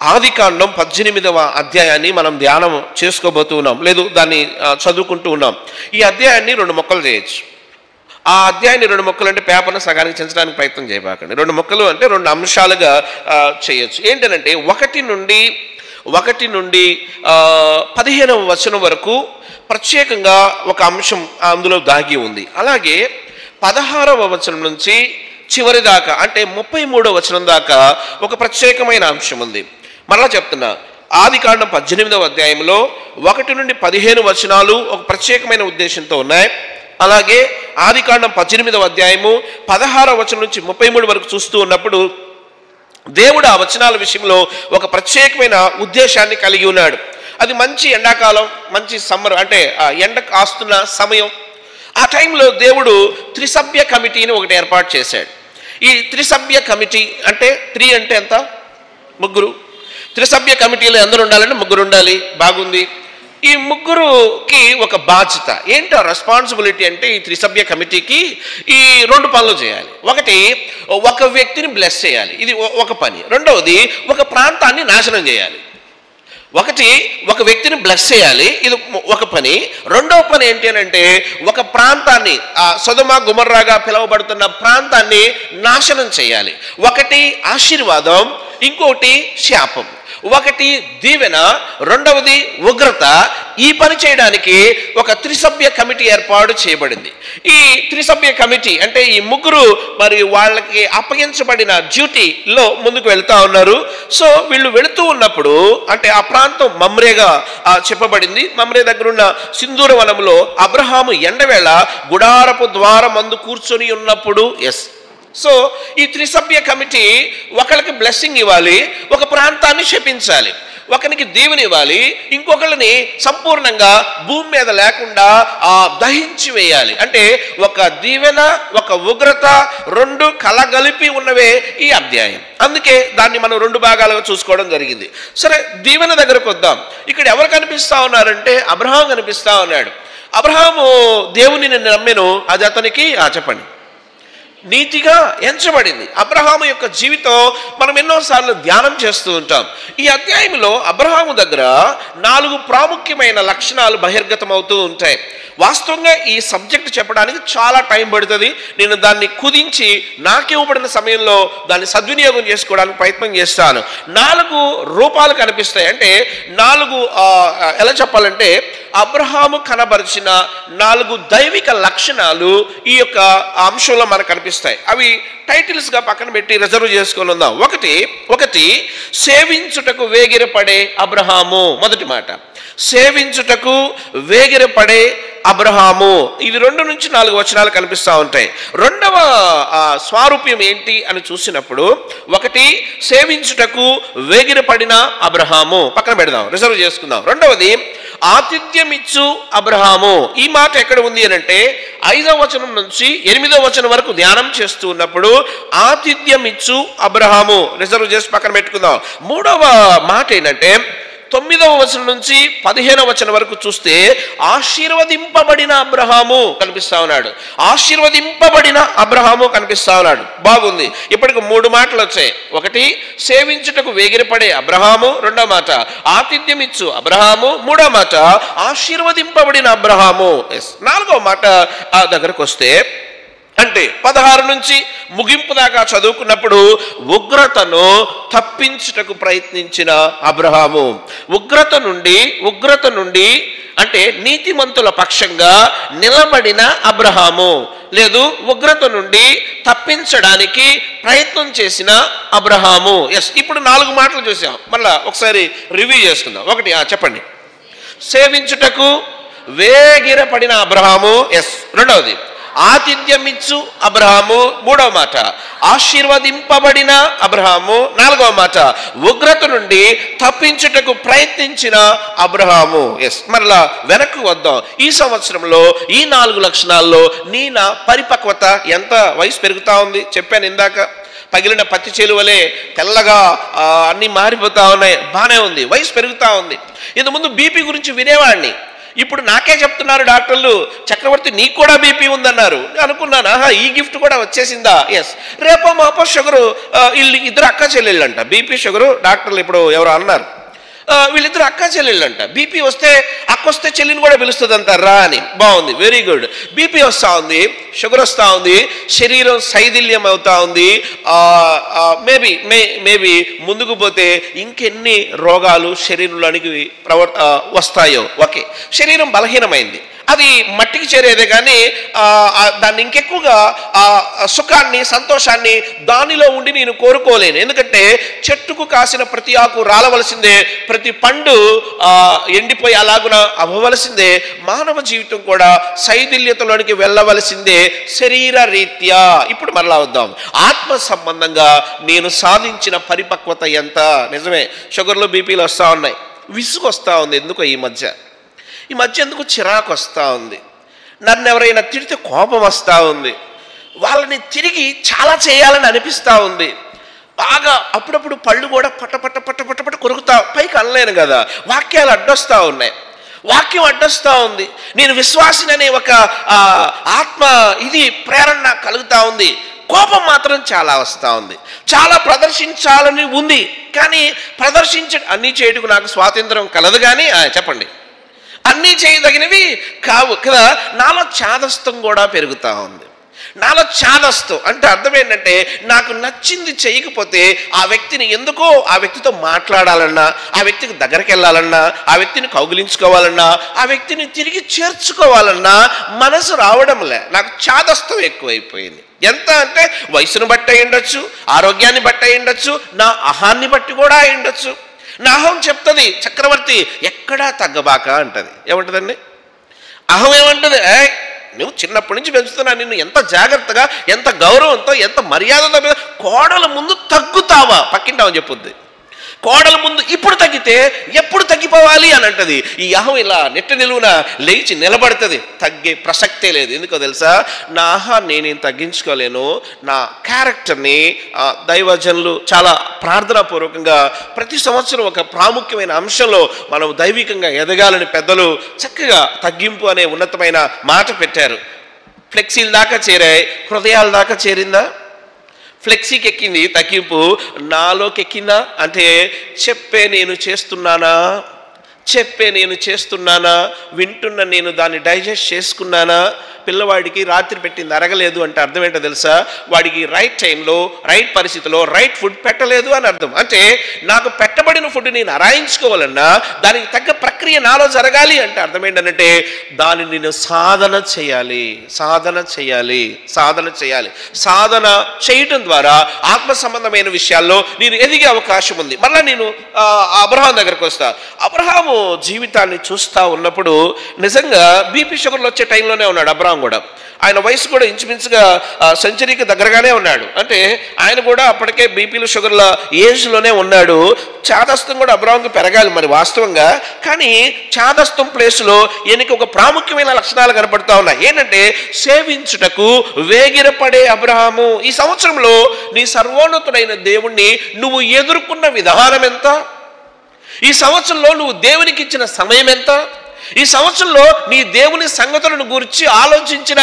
ఆదికాండం 18వ అధ్యాయాన్ని మనం ధ్యానం చేసుకోబోతున్నాం, లేదు దాన్ని చదువుకుంటూ ఉన్నాం. ఈ అధ్యాయాన్ని 2 ముక్కలు చేయొచ్చు. ఆ అధ్యాయాన్ని 2 ముక్కలు అంటే పేపర్ను సగానికి చించడానికి ప్రయత్నం చేయబాకండి. 2 ముక్కలు అంటే 2 అంశాలుగా చేయొచ్చు. ఏంటంటే 1 నుండి 15వ వచనం వరకు ప్రత్యేకంగా ఒక అంశం అందులో దాగి ఉంది. అలాగే 16వ వచనం నుంచి చివరి దాకా అంటే 33వ వచనం దాకా ఒక ప్రత్యేకమైన అంశం ఉంది. మరలా చెప్తున్నా, ఆదికాండం 18వ అధ్యాయంలో 1 నుండి 15 వచనాలు ఒక ప్రత్యేకమైన ఉద్దేశంతో ఉన్నాయి. అలాగే ఆదికాండం 18వ అధ్యాయము 16వ వచనం నుంచి 33 వరకు చూస్తూ ఉన్నప్పుడు దేవుడు ఆ వచనాల విషయంలో ఒక ప్రత్యేకమైన ఉద్దేశాన్ని కలిగి ఉన్నాడు. అది మంచి ఎండాకాలం, మంచి సమ్మర్, అంటే ఎండ కాస్తున్న సమయం. ఆ టైంలో దేవుడు త్రిసభ్య కమిటీని ఒకటి ఏర్పాటు చేశాడు. ఈ త్రిసభ్య కమిటీ అంటే 3 అంటే ఎంత? 3. త్రిసభ్య కమిటీలో ఎందరు ఉండాలంటే 3 ఉండాలి. బాగుంది. ఈ 3కి ఒక బాధ్యత ఏంటో రెస్పాన్సిబిలిటీ అంటే ఈ త్రిసభ్య కమిటీకి ఈ 2 పనులు చేయాలి. ఒకటి, ఒక వ్యక్తిని బ్లెస్ చేయాలి, ఇది ఒక పని. రెండవది, ఒక ప్రాంతాన్ని నాశనం చేయాలి. ఒకటి, ఒక వ్యక్తిని బ్లెస్ చేయాలి, ఇది ఒక పని. రెండవ పని ఏంటి అంటే ఒక ప్రాంతాన్ని, సొదొమ గొమొర్రాగా పిలువబడుతున్న ప్రాంతాన్ని నాశనం చేయాలి. ఒకటి ఆశీర్వాదం, ఇంకోటి శాపం. ఒకటి దీవెన, రెండవది ఉగ్రత. ఈ పని చేయడానికి ఒక త్రిసభ్య కమిటీ ఏర్పాటు చేయబడింది. ఈ త్రిసభ్య కమిటీ అంటే ఈ 3 మరి వాళ్ళకి అప్పగించబడిన డ్యూటీలో ముందుకు వెళ్తా ఉన్నారు. సో వీళ్ళు వెళుతూ ఉన్నప్పుడు అంటే ఆ ప్రాంతం మమ్రేగా చెప్పబడింది. మమ్రే దగ్గర ఉన్న సింధూర వనంలో అబ్రహాము ఎండవేళ గుడారపు ద్వారం అందు కూర్చొని ఉన్నప్పుడు సో ఈ త్రిసభ్య కమిటీ ఒకరికి బ్లెస్సింగ్ ఇవ్వాలి, ఒక ప్రాంతాన్ని శపించాలి, ఒకరికి దీవెన ఇవ్వాలి, ఇంకొకరిని సంపూర్ణంగా భూమి మీద లేకుండా దహించి వేయాలి. అంటే ఒక దీవెన, ఒక ఉగ్రత, 2 కలగలిపి ఉన్నవే ఈ అధ్యాయం. అందుకే దాన్ని మనం 2 భాగాలుగా చూసుకోవడం జరిగింది. సరే, దీవెన దగ్గరకు వద్దాం. ఇక్కడ ఎవరు కనిపిస్తా ఉన్నారంటే అబ్రహాం కనిపిస్తా ఉన్నాడు. అబ్రహాము దేవుని నమ్మెను, అది అతనికి చెప్పండి నీతిగా ఎంచబడింది. అబ్రహాము యొక్క జీవితం మనం ఎన్నోసార్లు ధ్యానం చేస్తూ ఉంటాం. ఈ అధ్యాయంలో అబ్రహాము దగ్గర 4 ప్రాముఖ్యమైన లక్షణాలు బహిర్గతం అవుతూ ఉంటాయి. వాస్తవంగా ఈ సబ్జెక్ట్ చెప్పడానికి చాలా టైం పడుతుంది. నేను దాన్ని కుదించి నాకివ్వబడిన సమయంలో దాన్ని సద్వినియోగం చేసుకోవడానికి ప్రయత్నం చేస్తాను. 4 రూపాలు కనిపిస్తాయి. అంటే 4 ఎలా చెప్పాలంటే అబ్రహాము కనబరిచిన 4 దైవిక లక్షణాలు ఈ యొక్క అంశంలో మనకు కనిపిస్తాయి. అవి టైటిల్స్గా పక్కన పెట్టి రిజర్వ్ చేసుకొని ఉందాం. ఒకటి సేవించుటకు వేగిరపడే అబ్రహాము. మొదటి మాట, సేవించుటకు వేగిరపడే అబ్రహాము. ఇది 2 నుంచి 4 వచనాలు కనిపిస్తూ ఉంటాయి. రెండవ స్వారూప్యం ఏంటి అని చూసినప్పుడు, ఒకటి సేవించుటకు వేగిరపడిన అబ్రహాము, పక్కన పెడదాం, రిజర్వ్ చేసుకుందాం. రెండవది ఆతిథ్యమిచ్చు అబ్రహాము. ఈ మాట ఎక్కడ ఉంది అని అంటే 5వ వచనం నుంచి 8వ వచనం వరకు ధ్యానం చేస్తూ ఉన్నప్పుడు ఆతిథ్యమిచ్చు అబ్రహాము రిజర్వ్ చేసి పక్కన పెట్టుకుందాం. మూడవ మాట ఏంటంటే 9వ వచనం నుంచి 15వ వచనం వరకు చూస్తే ఆశీర్వదింపబడిన అబ్రహాము కనిపిస్తా ఉన్నాడు. ఆశీర్వదింపబడిన అబ్రహాము కనిపిస్తా ఉన్నాడు. బాగుంది. ఇప్పటికి 3 మాటలు వచ్చాయి. ఒకటి సేవించుటకు వేగిరపడే అబ్రహాము, రెండవ మాట ఆతిథ్యం ఇచ్చు అబ్రహాము, మూడవ మాట ఆశీర్వదింపబడిన అబ్రహాము. నాలుగవ మాట దగ్గరకు వస్తే అంటే 16 నుంచి ముగింపు దాకా చదువుకున్నప్పుడు ఉగ్రతను తప్పించుటకు ప్రయత్నించిన అబ్రహాము. ఉగ్రత నుండి అంటే నీతిమంతుల పక్షంగా నిలబడిన అబ్రహాము, లేదు ఉగ్రత నుండి తప్పించడానికి ప్రయత్నం చేసిన అబ్రహాము. ఇప్పుడు 4 మాటలు చూసాం. మళ్ళా ఒకసారి రివ్యూ చేసుకుందాం. ఒకటి చెప్పండి, సేవించుటకు వేగిరపడిన అబ్రహాము. రెండవది ఆతిథ్యమిచ్చు అబ్రహాము, మూడవ మాట ఆశీర్వదింపబడిన అబ్రహాము, నాలుగవ మాట ఉగ్రత నుండి తప్పించుటకు ప్రయత్నించిన అబ్రహాము. మరలా వెనక్కు వద్దాం. ఈ సంవత్సరంలో ఈ 4 లక్షణాల్లో నీ నా పరిపక్వత ఎంత వయసు పెరుగుతా ఉంది? చెప్పాను ఇందాక, పగిలిన పత్తి చేలువలే తెల్లగా అన్నీ మారిపోతా ఉన్నాయి. బాగానే ఉంది, వయసు పెరుగుతూ ఉంది. ఇంతకుముందు బీపీ గురించి వినేవాడిని, ఇప్పుడు నాకే చెప్తున్నారు డాక్టర్లు, చక్రవర్తి నీకు కూడా బీపీ ఉందన్నారు. అనుకున్నాను, ఆహా ఈ గిఫ్ట్ కూడా వచ్చేసిందా. ఎస్, రేపో మాపో షుగరు, వీళ్ళు ఇద్దరు అక్క చెల్లెళ్ళంట. బీపీ షుగరు డాక్టర్లు ఇప్పుడు ఎవరో అన్నారు, వీళ్ళిద్దరు అక్క చెల్లెళ్ళంట. బీపీ వస్తే అక్క వస్తే చెల్లిని కూడా పిలుస్తుంది అంటారా అని. బాగుంది, వెరీ గుడ్. బీపీ వస్తూ ఉంది, షుగర్ వస్తూ ఉంది, శరీరం శైథిల్యం అవుతా ఉంది. మేబీ ముందుకు పోతే ఇంకెన్ని రోగాలు శరీరంలోనికి వస్తాయో. ఓకే, శరీరం బలహీనమైంది, అది మట్టికి చేరేదే కానీ దాన్ని ఇంకెక్కువగా సుఖాన్ని సంతోషాన్ని దానిలో ఉండి నేను కోరుకోలేను. ఎందుకంటే చెట్టుకు కాసిన ప్రతి ఆకు రాలవలసిందే, ప్రతి పండు ఎండిపోయి అలాగున అవ్వవలసిందే. మానవ జీవితం కూడా శైథిల్యతలోనికి వెళ్ళవలసిందే శరీర రీత్యా. ఇప్పుడు మరలా వద్దాం, ఆత్మ సంబంధంగా నేను సాధించిన పరిపక్వత ఎంత. నిజమే, షుగర్లు బీపీలు వస్తూ ఉన్నాయి, విసుగు వస్తూ ఉంది. ఎందుకో ఈ మధ్య ఎందుకు చిరాకు వస్తూ ఉంది, నన్ను ఎవరైనా తిడితే కోపం వస్తూ ఉంది, వాళ్ళని తిరిగి చాలా చేయాలని అనిపిస్తూ ఉంది. బాగా అప్పుడప్పుడు పళ్ళు కూడా పట్ట కొరుకుతా, పైకి అనలేను కదా, వాక్యాలు అడ్డొస్తూ ఉన్నాయి, వాక్యం అడ్డొస్తూ ఉంది. నేను విశ్వాసిననే ఒక ఆత్మ ఇది ప్రేరణ నాకు కలుగుతూ ఉంది. కోపం మాత్రం చాలా వస్తూ ఉంది, చాలా ప్రదర్శించాలని ఉంది. కానీ అన్నీ చేయటకు నాకు స్వాతంత్రం కలదు. కానీ చెప్పండి, అన్నీ చేయదగినవి కావు కదా. నాలో చాదస్తం కూడా పెరుగుతూ ఉంది. నాలో చాదస్తం అంటే అర్థం ఏంటంటే, నాకు నచ్చింది చేయకపోతే ఆ వ్యక్తిని ఎందుకో ఆ వ్యక్తితో మాట్లాడాలన్నా, ఆ వ్యక్తికి దగ్గరికి వెళ్ళాలన్నా, ఆ వ్యక్తిని కౌగిలించుకోవాలన్నా, ఆ వ్యక్తిని తిరిగి చేర్చుకోవాలన్నా మనసు రావడంలే. నాకు చాదస్తం ఎక్కువైపోయింది. ఎంత అంటే వయసును బట్టి అయి ఉండొచ్చు, ఆరోగ్యాన్ని బట్టి అయి ఉండొచ్చు, నా అహాన్ని బట్టి కూడా అయి ఉండొచ్చు. నా అహం చెప్తుంది, చక్రవర్తి ఎక్కడా తగ్గబాక అంటది. ఏమంటుందండి అహం? ఏమంటుంది, నువ్వు చిన్నప్పటి నుంచి పెంచుతున్నా నిన్ను ఎంత జాగ్రత్తగా, ఎంత గౌరవంతో, ఎంత మర్యాదతో, కోడల ముందు తగ్గుతావా పక్కింటావని చెప్పుద్ది. కోడల ముందు ఇప్పుడు తగ్గితే ఎప్పుడు తగ్గిపోవాలి అని అంటది. ఈ అహం ఇలా నెట్ట నిలువున లేచి నిలబడుతుంది, తగ్గే ప్రసక్తే లేదు. ఎందుకో తెలుసా, నా అహాన్ని నేను తగ్గించుకోలేను. నా క్యారెక్టర్ని దైవజనులు చాలా ప్రార్థనాపూర్వకంగా ప్రతి సంవత్సరం ఒక ప్రాముఖ్యమైన అంశంలో మనం దైవికంగా ఎదగాలని పెద్దలు చక్కగా తగ్గింపు అనే ఉన్నతమైన మాట పెట్టారు. ఫ్లెక్సీల దాకా చేరాయి, హృదయాల దాకా చేరిందా? ఫ్లెక్సీకి ఎక్కింది తగ్గింపు, నాలోకి ఎక్కిందా అంటే చెప్పే నేను చేస్తున్నానా, వింటున్న నేను దాన్ని డైజెస్ట్ చేసుకున్నానా? పిల్లవాడికి రాత్రి పెట్టింది అరగలేదు అంటే అర్థం ఏంటో తెలుసా, వాడికి రైట్ టైంలో రైట్ పరిస్థితిలో రైట్ ఫుడ్ పెట్టలేదు అని అర్థం. అంటే నాకు పెట్టబడిన ఫుడ్ నేను అరాయించుకోవాలన్నా దానికి తగ్గ ప్రక్రియ నాలో జరగాలి అంటే అర్థం ఏంటంటే దాన్ని నేను సాధన చేయాలి. సాధన చేయటం ద్వారా ఆత్మ సంబంధమైన విషయాల్లో నేను ఎదిగే అవకాశం ఉంది. మళ్ళీ నేను అబ్రహాం దగ్గరకు వస్తా. అబ్రహాము జీవితాన్ని చూస్తూ ఉన్నప్పుడు నిజంగా బీపీ షుగర్లు వచ్చే టైంలోనే ఉన్నాడు అబ్రహాం కూడా. ఆయన వయసు కూడా ఇంచుమించుగా సెంచరీకి దగ్గరగానే ఉన్నాడు. అంటే ఆయన కూడా అప్పటికే బీపీలు షుగర్ల ఏజ్లోనే ఉన్నాడు. చాదస్తం కూడా అబ్రహాంకి పెరగాలి మరి వాస్తవంగా. కానీ చాదస్తం ప్లేస్లో ఈయనకి ఒక ప్రాముఖ్యమైన లక్షణాలు కనపడుతూ ఉన్నాయి. ఏంటంటే సేవించుటకు వేగిరపడే అబ్రహాము. ఈ సంవత్సరంలో నీ సర్వోన్నతుడైన దేవుణ్ణి నువ్వు ఎదుర్కొన్న విధానం ఎంత? ఈ సంవత్సరంలో నువ్వు దేవునికి ఇచ్చిన సమయం ఎంత? ఈ సంవత్సరంలో నీ దేవుని సంగతులను గురించి ఆలోచించిన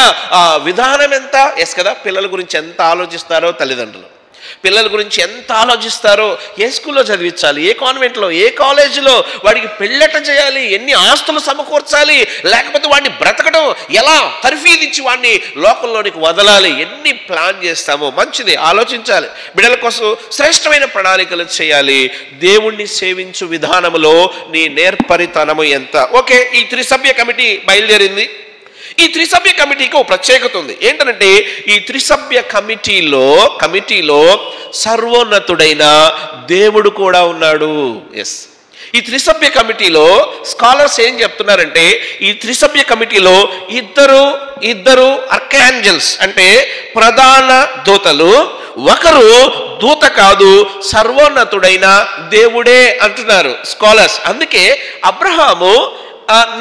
విధానం ఎంత? ఎస్ కదా, పిల్లల గురించి ఎంత ఆలోచిస్తారో తల్లిదండ్రులు, పిల్లల గురించి ఎంత ఆలోచిస్తారో, ఏ స్కూల్లో చదివించాలి, ఏ కాన్వెంట్లో, ఏ కాలేజీలో వాడికి పెళ్ళట చేయాలి, ఎన్ని ఆస్తులు సమకూర్చాలి, లేకపోతే వాడిని బ్రతకడం ఎలా తర్ఫీదిచ్చి వాడిని లోకంలోనికి వదలాలి, ఎన్ని ప్లాన్ చేస్తామో. మంచిది, ఆలోచించాలి. బిడ్డల కోసం శ్రేష్టమైన ప్రణాళికలు చేయాలి. దేవుణ్ణి సేవించు విధానములో నీ నేర్పరితనము ఎంత? ఓకే, ఈ త్రిసభ్య కమిటీ బయలుదేరింది. ఈ త్రిసభ్య కమిటీకి ఒక ప్రత్యేకత ఉంది. ఏంటంటే ఈ త్రిసభ్య కమిటీలో సర్వోన్నతుడైన దేవుడు కూడా ఉన్నాడు. ఎస్, ఈ త్రిసభ్య కమిటీలో స్కాలర్స్ ఏం చెప్తున్నారంటే, ఈ త్రిసభ్య కమిటీలో ఇద్దరు ఆర్కాంజెల్స్ అంటే ప్రధాన దూతలు, ఒకరు దూత కాదు, సర్వోన్నతుడైన దేవుడే అంటున్నారు స్కాలర్స్. అందుకే అబ్రహాము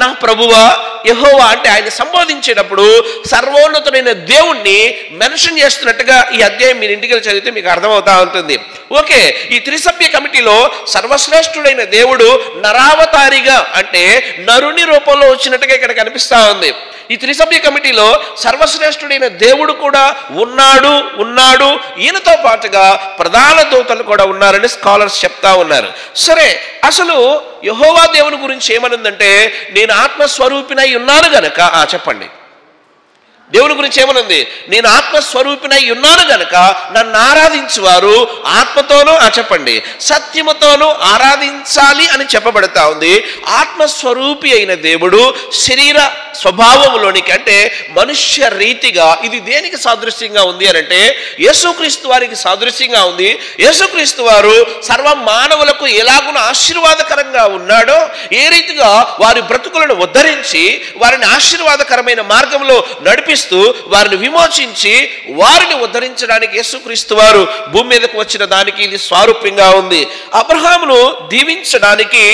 నా ప్రభువా యెహోవా అంటే ఆయన సంబోధించేటప్పుడు సర్వోన్నతుడైన దేవుణ్ణి మెన్షన్ చేస్తున్నట్టుగా ఈ అధ్యాయం మీరు ఇంటికి చదివితే మీకు అర్థమవుతా ఉంటుంది. ఓకే, ఈ త్రిసభ్య కమిటీలో సర్వశ్రేష్ఠుడైన దేవుడు నరావతారిగా అంటే నరుని రూపంలో వచ్చినట్టుగా ఇక్కడ కనిపిస్తా ఉంది. ఈ త్రిసభ్య కమిటీలో సర్వశ్రేష్ఠుడైన దేవుడు కూడా ఉన్నాడు. ఈయనతో పాటుగా ప్రధాన దూతలు కూడా ఉన్నారని స్కాలర్స్ చెప్తా ఉన్నారు. సరే, అసలు యెహోవా దేవుని గురించి ఏమనుందంటే నేను ఆత్మస్వరూపినై ఉన్నాను గనక చెప్పండి, దేవుని గురించి ఏమనుంది? నేను ఆత్మస్వరూపినై ఉన్నాను గనక నన్ను ఆరాధించువారు ఆత్మతోనూ చెప్పండి సత్యముతోనూ ఆరాధించాలి అని చెప్పబడతా ఉంది. ఆత్మస్వరూపి అయిన దేవుడు శరీర స్వభావంలోనికి అంటే మనుష్య రీతిగా ఇది దేనికి సాదృశ్యంగా ఉంది అని అంటే యేసుక్రీస్తు వారికి సాదృశ్యంగా ఉంది. యేసుక్రీస్తు వారు సర్వ మానవులకు ఎలాగున ఆశీర్వాదకరంగా ఉన్నాడో ఏ రీతిగా వారి బ్రతుకులను ఉద్ధరించి వారిని ఆశీర్వాదకరమైన మార్గంలో నడిపి వారిని విమోచించి వారిని ఉద్ధరించడానికి యేసుక్రీస్తు వారు భూమి మీదకు వచ్చిన దానికి ఇది స్వారూప్యంగా ఉంది. అబ్రహామును దీవించడానికి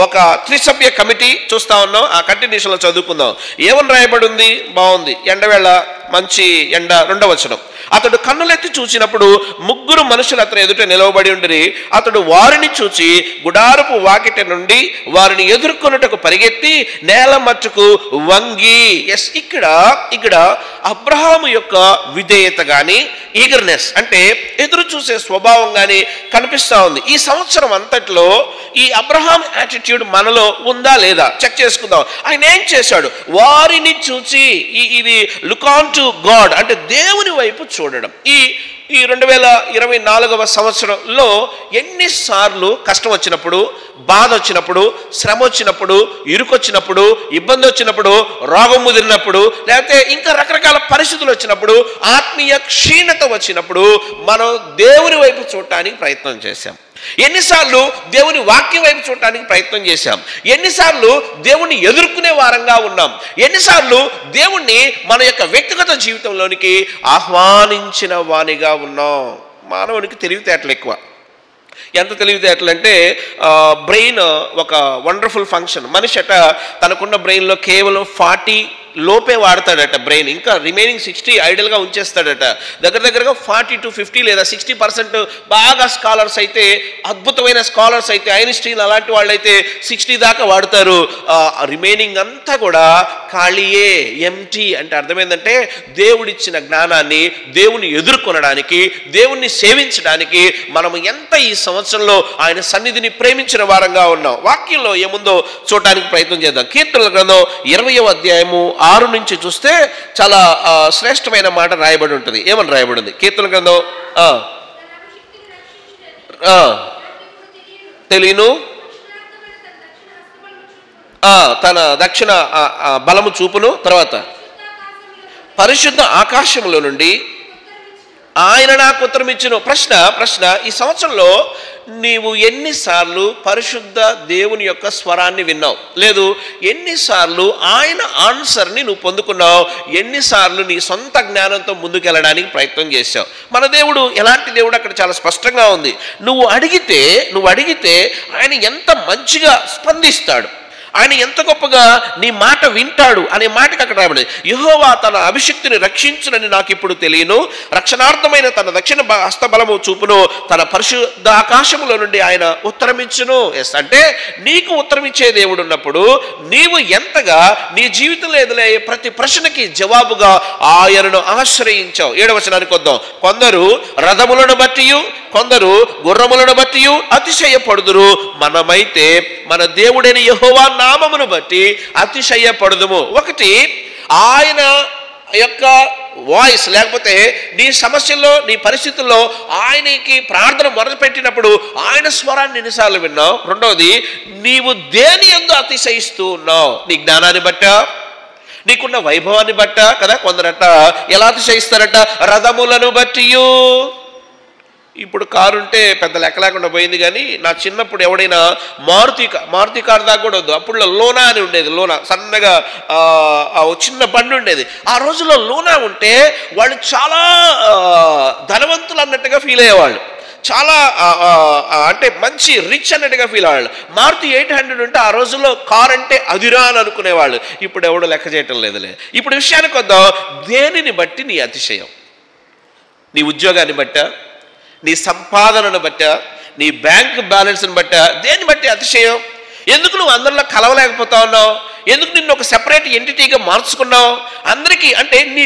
ఒక త్రిసభ్య కమిటీ చూస్తా ఉన్నాం. ఆ కంటిన్యూషన్ లో చదువుకుందాం. ఏమని రాయబడి ఉంది? బాగుంది. ఎండవేళ మంచి ఎండ, 2వ వచనం. అతడు కన్నులెత్తి చూచినప్పుడు 3 మనుషులు అతని ఎదుట నిలవబడి ఉండిరి. అతడు వారిని చూచి గుడారపు వాకిట నుండి వారిని ఎదుర్కొనుటకు పరిగెత్తి నేల మట్టుకు వంగి. ఇక్కడ అబ్రహాము యొక్క విధేయత గాని ఈగర్నెస్ అంటే ఎదురు చూసే స్వభావం గాని కనిపిస్తా ఉంది. ఈ సంవత్సరం అంతట్లో ఈ అబ్రహాం యాటిట్యూడ్ మనలో ఉందా లేదా చెక్ చేసుకుందాం. ఆయన ఏం చేశాడు? వారిని చూచి ఇది లుక్ ఆన్ టు గాడ్ అంటే దేవుని వైపు చూడడం. ఈ 2024వ సంవత్సరంలో ఎన్నిసార్లు కష్టం వచ్చినప్పుడు, బాధ వచ్చినప్పుడు, శ్రమ వచ్చినప్పుడు, ఇరుకొచ్చినప్పుడు, ఇబ్బంది వచ్చినప్పుడు, రోగం ముదిరినప్పుడు, లేకపోతే ఇంకా రకరకాల పరిస్థితులు వచ్చినప్పుడు, ఆత్మీయ క్షీణత వచ్చినప్పుడు మనం దేవుని వైపు చూడటానికి ప్రయత్నం చేశాం. ఎన్నిసార్లు దేవుని వాక్యం వైపు చూడటానికి ప్రయత్నం చేశాం. ఎన్నిసార్లు దేవుణ్ణి ఎదుర్కొనే వారంగా ఉన్నాం. ఎన్నిసార్లు దేవుణ్ణి మన యొక్క వ్యక్తిగత జీవితంలోనికి ఆహ్వానించిన వానిగా ఉన్నాం. మానవునికి తెలివితేటలు ఎక్కువ. ఎంత తెలివితేటలు అంటే బ్రెయిన్ ఒక వండర్ఫుల్ ఫంక్షన్. మనిషి తనకున్న బ్రెయిన్లో కేవలం 40 లోపే వాడతాడట బ్రెయిన్. ఇంకా రిమైనింగ్ 60 ఐడల్గా ఉంచేస్తాడట. దగ్గరగా 40 to 50 లేదా 60% బాగా స్కాలర్స్ అయితే, అద్భుతమైన స్కాలర్స్ అయితే, ఐన్స్టీన్ అలాంటి వాళ్ళైతే 60 దాకా వాడతారు. రిమైనింగ్ అంతా కూడా ఖాళీయే, ఎంటీ. అంటే అర్థమైందంటే దేవుడిచ్చిన జ్ఞానాన్ని దేవుని ఎదుర్కొనడానికి, దేవుణ్ణి సేవించడానికి మనం ఎంత ఈ సంవత్సరంలో ఆయన సన్నిధిని ప్రేమించిన వారంగా ఉన్నాం. వాక్యంలో ఏముందో చూడటానికి ప్రయత్నం చేద్దాం. కీర్తనల గ్రంథం 20వ అధ్యాయము 6 నుంచి చూస్తే చాలా శ్రేష్టమైన మాట రాయబడి ఉంటుంది. ఏమని రాయబడి ఉంది? కీర్తనల గ్రంథం తెలియను తన దక్షిణ బలము చూపును, తర్వాత పరిశుద్ధ ఆకాశంలో నుండి ఆయన నాకు ఉత్తరం ఇచ్చును. ప్రశ్న ఈ సంవత్సరంలో నీవు ఎన్నిసార్లు పరిశుద్ధ దేవుని యొక్క స్వరాన్ని విన్నావు? లేదు, ఎన్నిసార్లు ఆయన ఆన్సర్ని నువ్వు పొందుకున్నావు? ఎన్నిసార్లు నీ సొంత జ్ఞానంతో ముందుకెళ్ళడానికి ప్రయత్నం చేశావు? మన దేవుడు ఎలాంటి దేవుడు అక్కడ చాలా స్పష్టంగా ఉంది. నువ్వు అడిగితే ఆయన ఎంత మంచిగా స్పందిస్తాడు, ఆయన ఎంత గొప్పగా నీ మాట వింటాడు అనే మాటకి అక్కడ రాబడి. యెహోవా తన అభిషిక్తుని రక్షించునని నాకు ఇప్పుడు తెలియను, రక్షణార్థమైన తన దక్షిణ హస్తబలము చూపును, తన పరిశుద్ధ ఆకాశములో నుండి ఆయన ఉత్తరమిచ్చును. అంటే నీకు ఉత్తరమిచ్చే దేవుడు ఉన్నప్పుడు నీవు ఎంతగా నీ జీవితంలో ఎదురయ్యే ప్రతి ప్రశ్నకి జవాబుగా ఆయనను ఆశ్రయించావు. 7వ వచనానికి వద్దాం. కొందరు రథములను బట్టి, కొందరు గుర్రములను బట్టి అతిశయపడుదురు, మనమైతే మన దేవుడైన యెహోవా నామమును బట్టి అతిశయపడుదుము. ఒకటి, ఆయన యొక్క వాయిస్, లేకపోతే నీ సమస్యల్లో, నీ పరిస్థితుల్లో ఆయనకి ప్రార్థన మొదలుపెట్టినప్పుడు ఆయన స్వరాన్ని ఎన్నిసార్లు విన్నావు? రెండవది, నీవు దేని యందు అతిశయిస్తూ ఉన్నావు? నీ జ్ఞానాన్ని బట్టా, నీకున్న వైభవాన్ని బట్టా కదా. కొందరట ఎలా అతిశయిస్తారట? రథములను బట్టి. ఇప్పుడు కారు ఉంటే పెద్ద లెక్క లేకుండా పోయింది, కానీ నా చిన్నప్పుడు ఎవడైనా మారుతి కారు దాకా కూడా వద్దు, అప్పుడు లోనా అని ఉండేది. లోనా సన్నగా చిన్న బండి ఉండేది. ఆ రోజుల్లో లోనా ఉంటే వాళ్ళు చాలా ధనవంతులు అన్నట్టుగా ఫీల్ అయ్యేవాళ్ళు. చాలా అంటే మంచి రిచ్ అన్నట్టుగా ఫీల్ అవ్వాలి. మారుతి 800 ఉంటే ఆ రోజుల్లో కార్ అంటే అదిరా అని అనుకునేవాళ్ళు. ఇప్పుడు ఎవడో లెక్క చేయటం లేదులే. ఇప్పుడు విషయానికి వద్దాం. దేనిని బట్టి నీ అతిశయం? నీ ఉద్యోగాన్ని బట్టా, నీ సంపాదనను బట్టా, నీ బ్యాంక్ బ్యాలెన్స్ని బట్టా, దేన్ని బట్టి అతిశయం? ఎందుకు నువ్వు అందరిలో కలవలేకపోతా ఉన్నావు? ఎందుకు నిన్ను ఒక సెపరేట్ ఎంటిటీగా మార్చుకున్నావు? అందరికీ అంటే నీ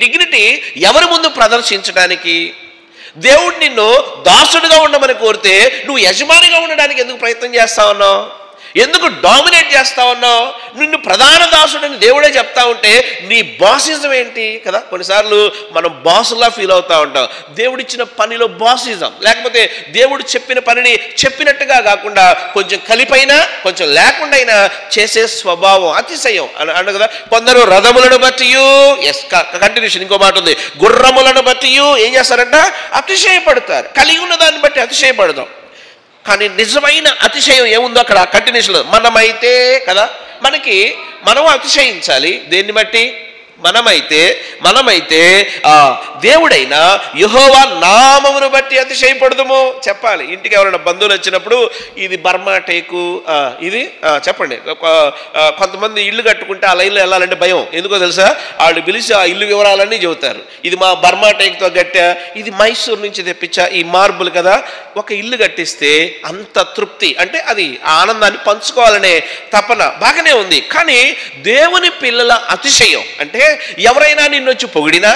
డిగ్నిటీ ఎవరి ముందు ప్రదర్శించడానికి? దేవుడు నిన్ను దాసుడుగా ఉండమని కోరితే నువ్వు యజమానిగా ఉండడానికి ఎందుకు ప్రయత్నం చేస్తా ఉన్నావు? ఎందుకు డామినేట్ చేస్తా ఉన్నావు? నిన్ను ప్రధాన దాసుడని దేవుడే చెప్తా ఉంటే నీ బాసిజం ఏంటి కదా? కొన్నిసార్లు మనం బాసులా ఫీల్ అవుతూ ఉంటాం. దేవుడిచ్చిన పనిలో బాసిజం, లేకపోతే దేవుడు చెప్పిన పనిని చెప్పినట్టుగా కాకుండా కొంచెం కలిపైనా కొంచెం లేకుండా అయినా చేసే స్వభావం, అతిశయం అన్న కదా. కొందరు రథములను బట్టి, ఎస్ కంటిన్యూషన్ ఇంకో మాట ఉంది, గుర్రములను బట్టి ఏం చేస్తారంట? అతిశయపడతారు. కలిగి ఉన్న దాన్ని బట్టి అతిశయపడతాం. కానీ నిజమైన అతిశయం ఏముందో అక్కడ కంటిన్యూషన్లో, మనమైతే కదా, మనం అతిశయించాలి. దేన్ని బట్టి? మనమైతే దేవుడైన యెహోవా నామమును బట్టి అతిశయపడదుము చెప్పాలి. ఇంటికి ఎవరైనా బంధువులు వచ్చినప్పుడు ఇది బర్మా టేకు, ఇది చెప్పండి. కొంతమంది ఇల్లు కట్టుకుంటే ఆ లైన్లో వెళ్ళాలంటే భయం. ఎందుకో తెలుసా? వాళ్ళు పిలిచి ఆ ఇల్లు వివరాలన్నీ చెబుతారు. ఇది మా బర్మా టేక్తో కట్టా, ఇది మైసూర్ నుంచి తెప్పించా, ఈ మార్బుల్ కదా. ఒక ఇల్లు కట్టిస్తే అంత తృప్తి, అంటే అది ఆనందాన్ని పంచుకోవాలనే తపన బాగానే ఉంది. కానీ దేవుని పిల్లల అతిశయం అంటే ఎవరైనా నిన్ను వచ్చి పొగిడినా,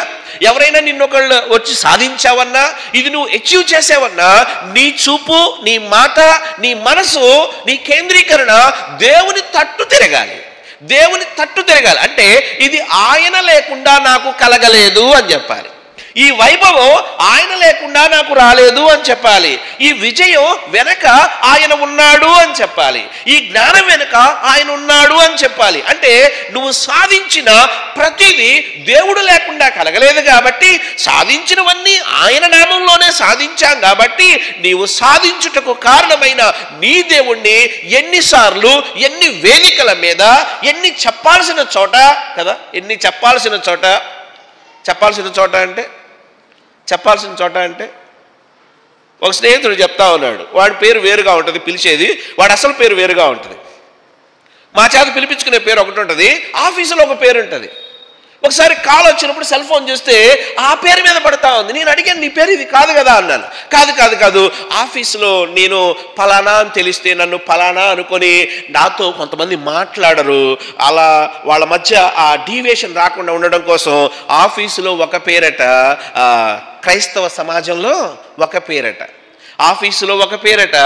ఎవరైనా నిన్నొకళ్ళు వచ్చి సాధించావన్నా, ఇది నువ్వు అచీవ్ చేసావన్నా, నీ చూపు, నీ మాట, నీ మనసు, నీ కేంద్రీకరణ దేవుని తట్టు తిరగాలి. అంటే ఇది ఆయన లేకుండా నాకు కలగలేదు అని చెప్పాలి. ఈ వైభవం ఆయన లేకుండా నాకు రాలేదు అని చెప్పాలి. ఈ విజయం వెనక ఆయన ఉన్నాడు అని చెప్పాలి. ఈ జ్ఞానం వెనక ఆయన ఉన్నాడు అని చెప్పాలి. అంటే నువ్వు సాధించిన ప్రతిదీ దేవుడు లేకుండా కలగలేదు కాబట్టి, సాధించినవన్నీ ఆయన నామంలోనే సాధించాం కాబట్టి, నీవు సాధించుటకు కారణమైన నీ దేవుణ్ణి ఎన్నిసార్లు, ఎన్ని వేదికల మీద, ఎన్ని చెప్పాల్సిన చోట కదా, ఎన్ని చెప్పాల్సిన చోట అంటే ఒక స్నేహితుడు చెప్తా ఉన్నాడు. వాడి పేరు వేరుగా ఉంటుంది, పిలిచేది వాడు అసలు పేరు వేరుగా ఉంటుంది. మా చేత పిలిపించుకునే పేరు ఒకటి ఉంటుంది, ఆఫీసులో ఒక పేరు ఉంటుంది. ఒకసారి కాల్ వచ్చినప్పుడు సెల్ ఫోన్ చూస్తే ఆ పేరు మీద పడతా ఉంది. నేను అడిగాను, నీ పేరు ఇది కాదు కదా అన్నాను. కాదు ఆఫీసులో నేను ఫలానా అని తెలిస్తే నన్ను ఫలానా అనుకొని నాతో కొంతమంది మాట్లాడరు. అలా వాళ్ళ మధ్య ఆ డీవియేషన్ రాకుండా ఉండడం కోసం ఆఫీసులో ఒక పేరట, క్రైస్తవ సమాజంలో ఒక పేరట, ఆఫీసులో ఒక పేరట,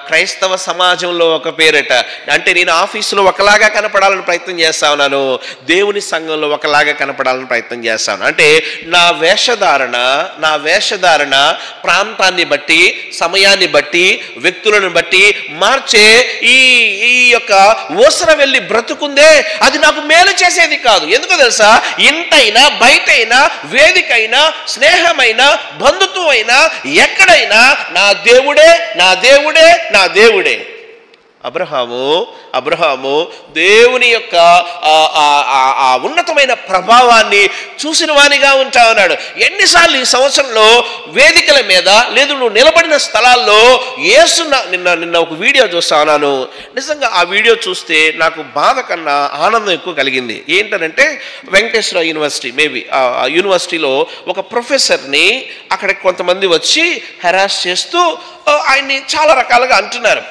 క్రైస్తవ సమాజంలో ఒక పేరట. అంటే నేను ఆఫీసులో ఒకలాగా కనపడాలని ప్రయత్నం చేస్తా ఉన్నాను, దేవుని సంఘంలో ఒకలాగా కనపడాలని ప్రయత్నం చేస్తాను. అంటే నా వేషధారణ ప్రాంతాన్ని బట్టి, సమయాన్ని బట్టి, వ్యక్తులను బట్టి మార్చే ఈ యొక్క ఊసర వెళ్ళి బ్రతుకుందే అది నాకు మేలు చేసేది కాదు. ఎందుకో తెలుసా? ఇంటైనా, బయటైనా, వేదికైనా, స్నేహమైన, బంధుత్వం అయినా, ఎక్కడైనా నా దేవుడే. అబ్రహాము దేవుని యొక్క ఆ ఉన్నతమైన ప్రభావాన్ని చూసిన వానిగా ఉంటా ఉన్నాడు. ఎన్నిసార్లు ఈ సంవత్సరంలో వేదికల మీద, లేదు నువ్వు నిలబడిన స్థలాల్లో యేసు, నిన్న ఒక వీడియో చూస్తా ఉన్నాను. నిజంగా ఆ వీడియో చూస్తే నాకు బాధ కన్నా ఆనందం ఎక్కువ కలిగింది. ఏంటనంటే వెంకటేశ్వర యూనివర్సిటీ, మేబీ ఆ యూనివర్సిటీలో ఒక ప్రొఫెసర్ని అక్కడికి కొంతమంది వచ్చి హెరాస్ చేస్తూ ఆయన్ని చాలా రకాలుగా అంటున్నారు.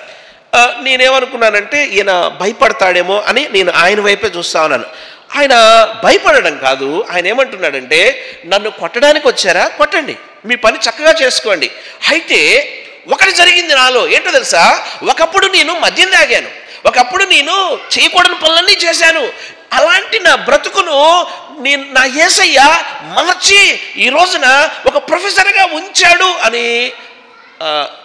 నేనేమనుకున్నానంటే ఈయన భయపడతాడేమో అని నేను ఆయన వైపే చూస్తా ఉన్నాను. ఆయన భయపడడం కాదు, ఆయన ఏమంటున్నాడంటే, నన్ను కొట్టడానికి వచ్చారా, కొట్టండి, మీ పని చక్కగా చేసుకోండి. అయితే ఒకటి జరిగింది నాలో, ఏంటో తెలుసా? ఒకప్పుడు నేను మద్యం తాగాను, ఒకప్పుడు నేను చేయకూడని పనులన్నీ చేశాను. అలాంటి నా బ్రతుకును నా యేసయ్య మార్చి ఈ రోజున ఒక ప్రొఫెసర్గా ఉంచాడు అని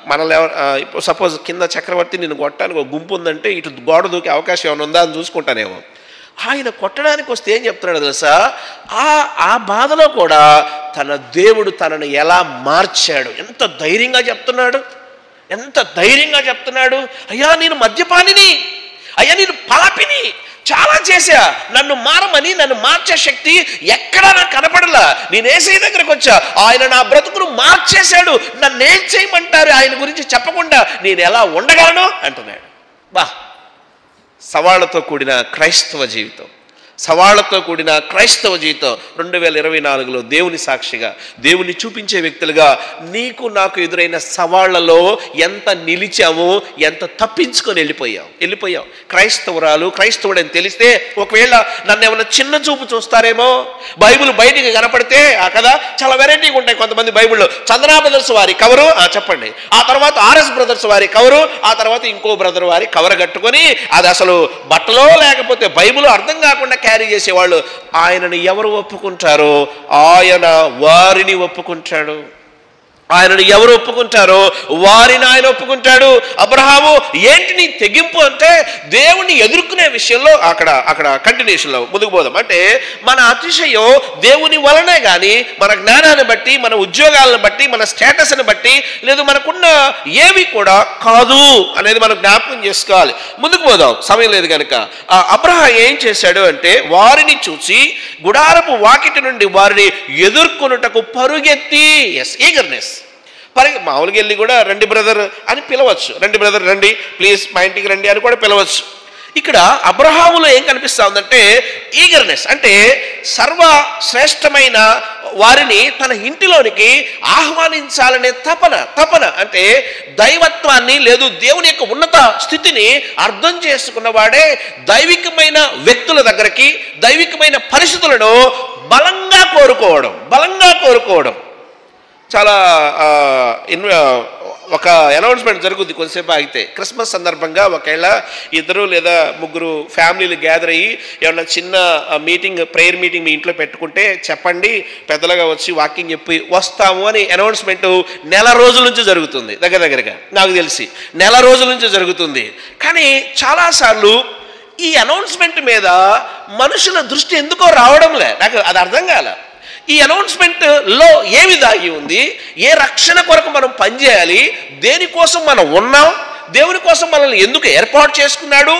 మనల్ని ఇప్పుడు సపోజ్ కింద చక్రవర్తి నేను కొట్టడానికి ఒక గుంపు ఉందంటే ఇటు గోడ దూకే అవకాశం ఏమైనా ఉందా అని చూసుకుంటానేమో. ఆయన కొట్టడానికి వస్తే ఏం చెప్తున్నాడు తెలుసా? ఆ బాధలో కూడా తన దేవుడు తనను ఎలా మార్చాడు. ఎంత ధైర్యంగా చెప్తున్నాడు. అయ్యా నేను మద్యపానిని, అయ్యా నేను పాపిని, చాలా చేశా, నన్ను మారమని, నన్ను మార్చే శక్తి ఎక్కడా నాకు కనపడలా. నేను యేసయ్య దగ్గరకు వచ్చా, ఆయన నా బ్రతుకును మార్చేశాడు. నన్నేం చేయమంటారు ఆయన గురించి చెప్పకుండా నేను ఎలా ఉండగలను అంటున్నాడు. సవాళ్లతో కూడిన క్రైస్తవ జీవితం, సవాళ్లతో కూడిన క్రైస్తవ జీవితం 2024లో దేవుని సాక్షిగా, దేవుని చూపించే వ్యక్తులుగా నీకు నాకు ఎదురైన సవాళ్లలో ఎంత నిలిచామో, ఎంత తప్పించుకొని వెళ్ళిపోయాం. క్రైస్తవురాలు, క్రైస్తవుడని తెలిస్తే ఒకవేళ నన్ను ఏమైనా చిన్న చూపు చూస్తారేమో. బైబిల్ బయటికి కనపడితే కదా చాలా వెరైటీగా ఉంటాయి. కొంతమంది బైబిల్లో చందనా బ్రదర్స్ వారి కవరు చెప్పండి, ఆ తర్వాత ఆర్ఎస్ బ్రదర్స్ వారి కవరు, ఆ తర్వాత ఇంకో బ్రదర్ వారి కవర్ కట్టుకొని అది అసలు బట్టలో లేకపోతే బైబిల్ అర్థం కాకుండా క్యారీ చేసేవాళ్ళు. ఆయనను ఎవరు ఒప్పుకుంటారో ఆయన వారిని ఒప్పుకుంటాడు. ఆయనను ఎవరు ఒప్పుకుంటారో వారిని ఆయన ఒప్పుకుంటాడు. అబ్రహాము ఏంటి నీ తెగింపు అంటే దేవుణ్ణి ఎదుర్కొనే విషయంలో అక్కడ కంటిన్యూషన్లో ముందుకు పోదాం. అంటే మన అతిశయం దేవుని వలనే కానీ మన జ్ఞానాన్ని బట్టి, మన ఉద్యోగాలను బట్టి, మన స్టేటస్ని బట్టి, లేదు మనకున్న ఏవి కూడా కాదు అనేది మనం జ్ఞాపకం చేసుకోవాలి. ముందుకు పోదాం, సమయం లేదు కనుక. అబ్రహాం ఏం చేశాడు అంటే వారిని చూసి గుడారపు వాకిటి నుండి వారిని ఎదుర్కొనుటకు పరుగెత్తి, ఈగర్నెస్, మామూలుగా వెళ్ళి కూడా రండి బ్రదర్ అని పిలవచ్చు, రండి బ్రదర్ రండి ప్లీజ్ మా ఇంటికి రండి అని కూడా పిలవచ్చు. ఇక్కడ అబ్రహాములో ఏం కనిపిస్తా ఉందంటే ఈగర్నెస్, అంటే సర్వశ్రేష్టమైన వారిని తన ఇంటిలోనికి ఆహ్వానించాలనే తపన. అంటే దైవత్వాన్ని, లేదు దేవుని యొక్క ఉన్నత స్థితిని అర్థం చేసుకున్నవాడే దైవికమైన వ్యక్తుల దగ్గరికి, దైవికమైన పరిస్థితులను బలంగా కోరుకోవడం. చాలా ఒక అనౌన్స్మెంట్ జరుగుద్ది కొద్దిసేపు ఆగితే. క్రిస్మస్ సందర్భంగా ఒకవేళ 2 లేదా 3 ఫ్యామిలీలు గ్యాదర్ అయ్యి ఏమన్నా చిన్న ప్రేయర్ మీటింగ్ మీ ఇంట్లో పెట్టుకుంటే చెప్పండి, పెద్దలుగా వచ్చి వాకింగ్ చెప్పి వస్తాము అని అనౌన్స్మెంట్ నెల రోజుల నుంచి జరుగుతుంది. దగ్గరగా నాకు తెలిసి నెల రోజుల నుంచి జరుగుతుంది. కానీ చాలాసార్లు ఈ అనౌన్స్మెంట్ మీద మనుషుల దృష్టి ఎందుకో రావడంలే, నాకు అది అర్థం కాల. ఈ అనౌన్స్మెంట్లో ఏమి దాగి ఉంది, ఏ రక్షణ కొరకు మనం పనిచేయాలి, దేనికోసం మనం ఉన్నాం, దేవుని కోసం మనల్ని ఎందుకు ఏర్పాటు చేసుకున్నాడు,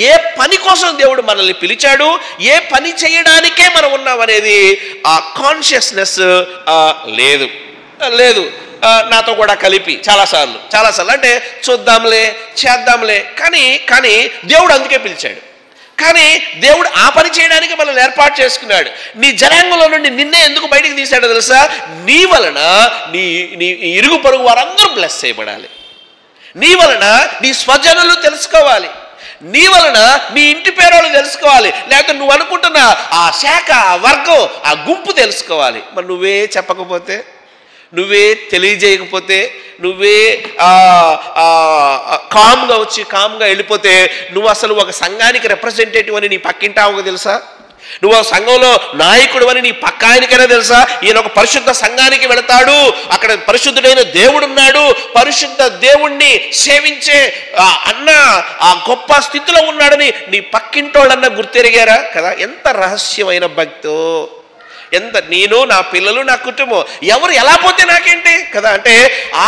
ఏ పని కోసం దేవుడు మనల్ని పిలిచాడు, ఏ పని చేయడానికే మనం ఉన్నాం అనేది ఆ కాన్షియస్నెస్ లేదు నాతో కూడా కలిపి చాలాసార్లు అంటే చూద్దాంలే చేద్దాంలే కానీ దేవుడు అందుకే పిలిచాడు. కానీ దేవుడు ఆ పని చేయడానికి మనల్ని ఏర్పాటు చేసుకున్నాడు. నీ జనాంగంలో నుండి నిన్నే ఎందుకు బయటికి తీశాడో తెలుసా? నీ వలన నీ ఇరుగు పొరుగు వారందరూ బ్లెస్ చేయబడాలి, నీ వలన నీ స్వజనులు తెలుసుకోవాలి, నీ వలన నీ ఇంటి పేరోళ్ళు తెలుసుకోవాలి, లేకపోతే నువ్వు అనుకుంటున్న ఆ శాఖ, ఆ వర్గం, ఆ గుంపు తెలుసుకోవాలి. మరి నువ్వే చెప్పకపోతే, నువ్వే తెలియజేయకపోతే, నువ్వే కామ్గా వెళ్ళిపోతే నువ్వు అసలు ఒక సంఘానికి రిప్రజెంటేటివ్ అని నీ పక్కింటావు తెలుసా? నువ్వు ఆ సంఘంలో నాయకుడు అని నీ పక్క ఆయనకైనా తెలుసా? ఈయన ఒక పరిశుద్ధ సంఘానికి వెళతాడు, అక్కడ పరిశుద్ధుడైన దేవుడు ఉన్నాడు, పరిశుద్ధ దేవుణ్ణి సేవించే అన్న ఆ గొప్ప స్థితిలో ఉన్నాడని నీ పక్కింటోళ్ళన్నా గుర్తెరిగారా కదా? ఎంత రహస్యమైన భక్తో, ఎంత నేను, నా పిల్లలు, నా కుటుంబం, ఎవరు ఎలా పోతే నాకేంటి కదా? అంటే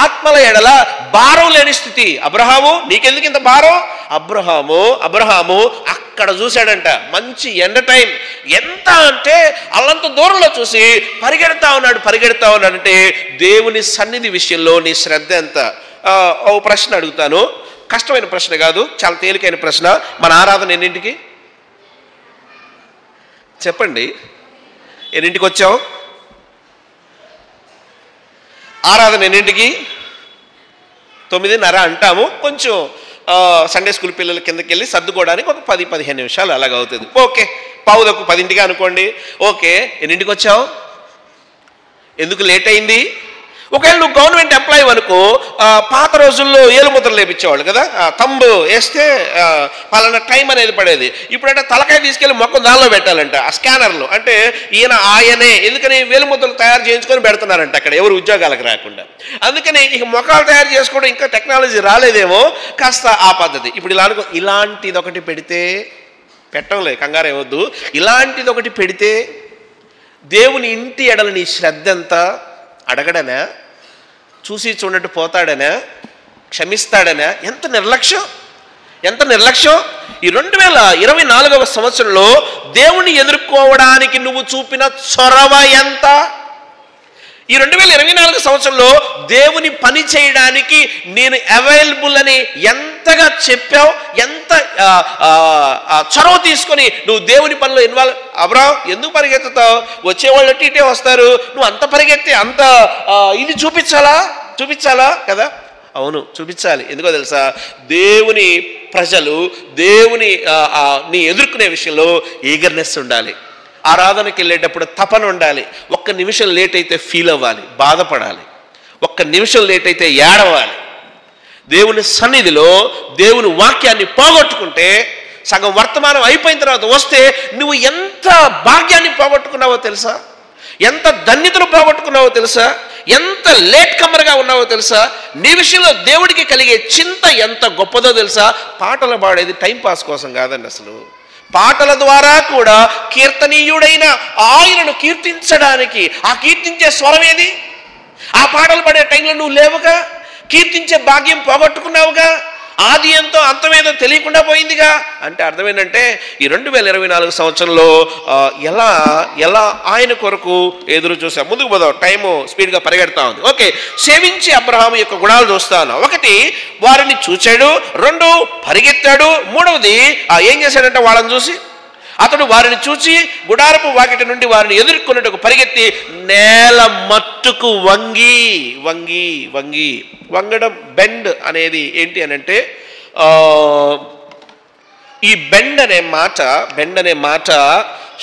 ఆత్మల ఎడల భారం లేని స్థితి. అబ్రహాము నీకెందుకు ఇంత భారం? అబ్రహాము అక్కడ చూశాడంట మంచి ఎండ టైం, ఎంత అంటే అల్లంత దూరంలో చూసి పరిగెడతా ఉన్నాడు అంటే దేవుని సన్నిధి విషయంలో నీ శ్రద్ధ ఎంత? ఓ ప్రశ్న అడుగుతాను, కష్టమైన ప్రశ్న కాదు, చాలా తేలికైన ప్రశ్న. మన ఆరాధన ఎన్నింటికి చెప్పండి? ఎన్నింటికి వచ్చావు? ఆరాధన ఎన్నింటికి? 9:30 అంటాము. కొంచెం సండే స్కూల్ పిల్లల కిందకి వెళ్ళి సర్దుకోవడానికి ఒక 10-15 నిమిషాలు అలాగ అవుతుంది. ఓకే, 9:10 అనుకోండి. ఓకే, ఎన్నింటికి వచ్చావు? ఎందుకు లేట్ అయింది? ఒకవేళ నువ్వు గవర్నమెంట్ ఎంప్లాయీ అనుకో, పాత రోజుల్లో ఏలుముద్రలు లేపించేవాళ్ళు కదా, తంబు వేస్తే పలానా టైం అనేది పడేది. ఇప్పుడంటే తలకాయ తీసుకెళ్ళి మొక్క దానిలో పెట్టాలంట, ఆ స్కానర్లు. అంటే ఆయనే ఎందుకని వేలుముద్రలు తయారు చేయించుకొని పెడుతున్నారంట అక్కడ, ఎవరు ఉద్యోగాలకు రాకుండా. అందుకని ఇక మొక్కలు తయారు చేసుకోవడం ఇంకా టెక్నాలజీ రాలేదేమో, కాస్త ఆ పద్ధతి. ఇప్పుడు ఇలా అనుకో, ఇలాంటిది ఒకటి పెడితే, పెట్టంలే కంగారు ఏమొద్దు, ఇలాంటిది ఒకటి పెడితే దేవుని ఇంటి ఎడల నీ శ్రద్ధ ఎంత? అడగడనా? చూసి చూడట్టు పోతాడనా? క్షమిస్తాడనా? ఎంత నిర్లక్ష్యం! ఈ 2024వ సంవత్సరంలో దేవుణ్ణి ఎదుర్కోవడానికి నువ్వు చూపిన చొరవ ఎంత? ఈ 2024 సంవత్సరంలో దేవుని పని చేయడానికి నేను అవైలబుల్ అని ఎంతగా చెప్పావు, ఎంత చొరవ తీసుకొని నువ్వు దేవుని పనిలో ఇన్వాల్వ్. అబ్రాహాం ఎందుకు పరిగెత్తుతావు? వచ్చేవాళ్ళు ఇటే వస్తారు, నువ్వు అంత పరిగెత్తి అంత ఇది చూపించాలా కదా? అవును, చూపించాలి. ఎందుకో తెలుసా? దేవుని ప్రజలు దేవుని నీ ఎదుర్కొనే విషయంలో ఈగర్నెస్ ఉండాలి. ఆరాధనకి వెళ్ళేటప్పుడు తపన ఉండాలి. ఒక్క నిమిషం లేట్ అయితే ఫీల్ అవ్వాలి, బాధపడాలి. ఒక్క నిమిషం లేట్ అయితే ఏడవాలి. దేవుని సన్నిధిలో దేవుని వాక్యాన్ని పోగొట్టుకుంటే, సగం వర్తమానం అయిపోయిన తర్వాత వస్తే నువ్వు ఎంత భాగ్యాన్ని పోగొట్టుకున్నావో తెలుసా? ఎంత ధన్యతను పోగొట్టుకున్నావో తెలుసా? ఎంత లేట్ కమ్మర్గా ఉన్నావో తెలుసా? నీ విషయంలో దేవుడికి కలిగే చింత ఎంత గొప్పదో తెలుసా? పాటలు పాడేది టైంపాస్ కోసం కాదండి. అసలు పాటల ద్వారా కూడా కీర్తనీయుడైన ఆయనను కీర్తించడానికి, ఆ కీర్తించే స్వరం ఏది? ఆ పాటలు పాడే టైంలో నువ్వు లేవుగా, కీర్తించే భాగ్యం పోగొట్టుకున్నావుగా, ఆది ఎంతో అంతమేదో తెలియకుండా పోయిందిగా. అంటే అర్థం ఏంటంటే ఈ 2024 సంవత్సరంలో ఎలా ఆయన కొరకు ఎదురు చూసాం. ముందుకు పోదాం, టైము స్పీడ్గా పరిగెడతా ఉంది. ఓకే, సేవించి అబ్రహాము యొక్క గుణాలు చూస్తాను. 1, వారిని చూచాడు. 2, పరిగెత్తాడు. 3వది ఏం చేశాడంటే వాళ్ళని చూసి అతడు వారిని చూచి గుడారపు వాకిటి నుండి వారిని ఎదుర్కొన్నట్టుకు పరిగెత్తి నేల మట్టుకు వంగడం. బెండ్ అనేది ఏంటి అని అంటే, ఈ బెండ్ అనే మాట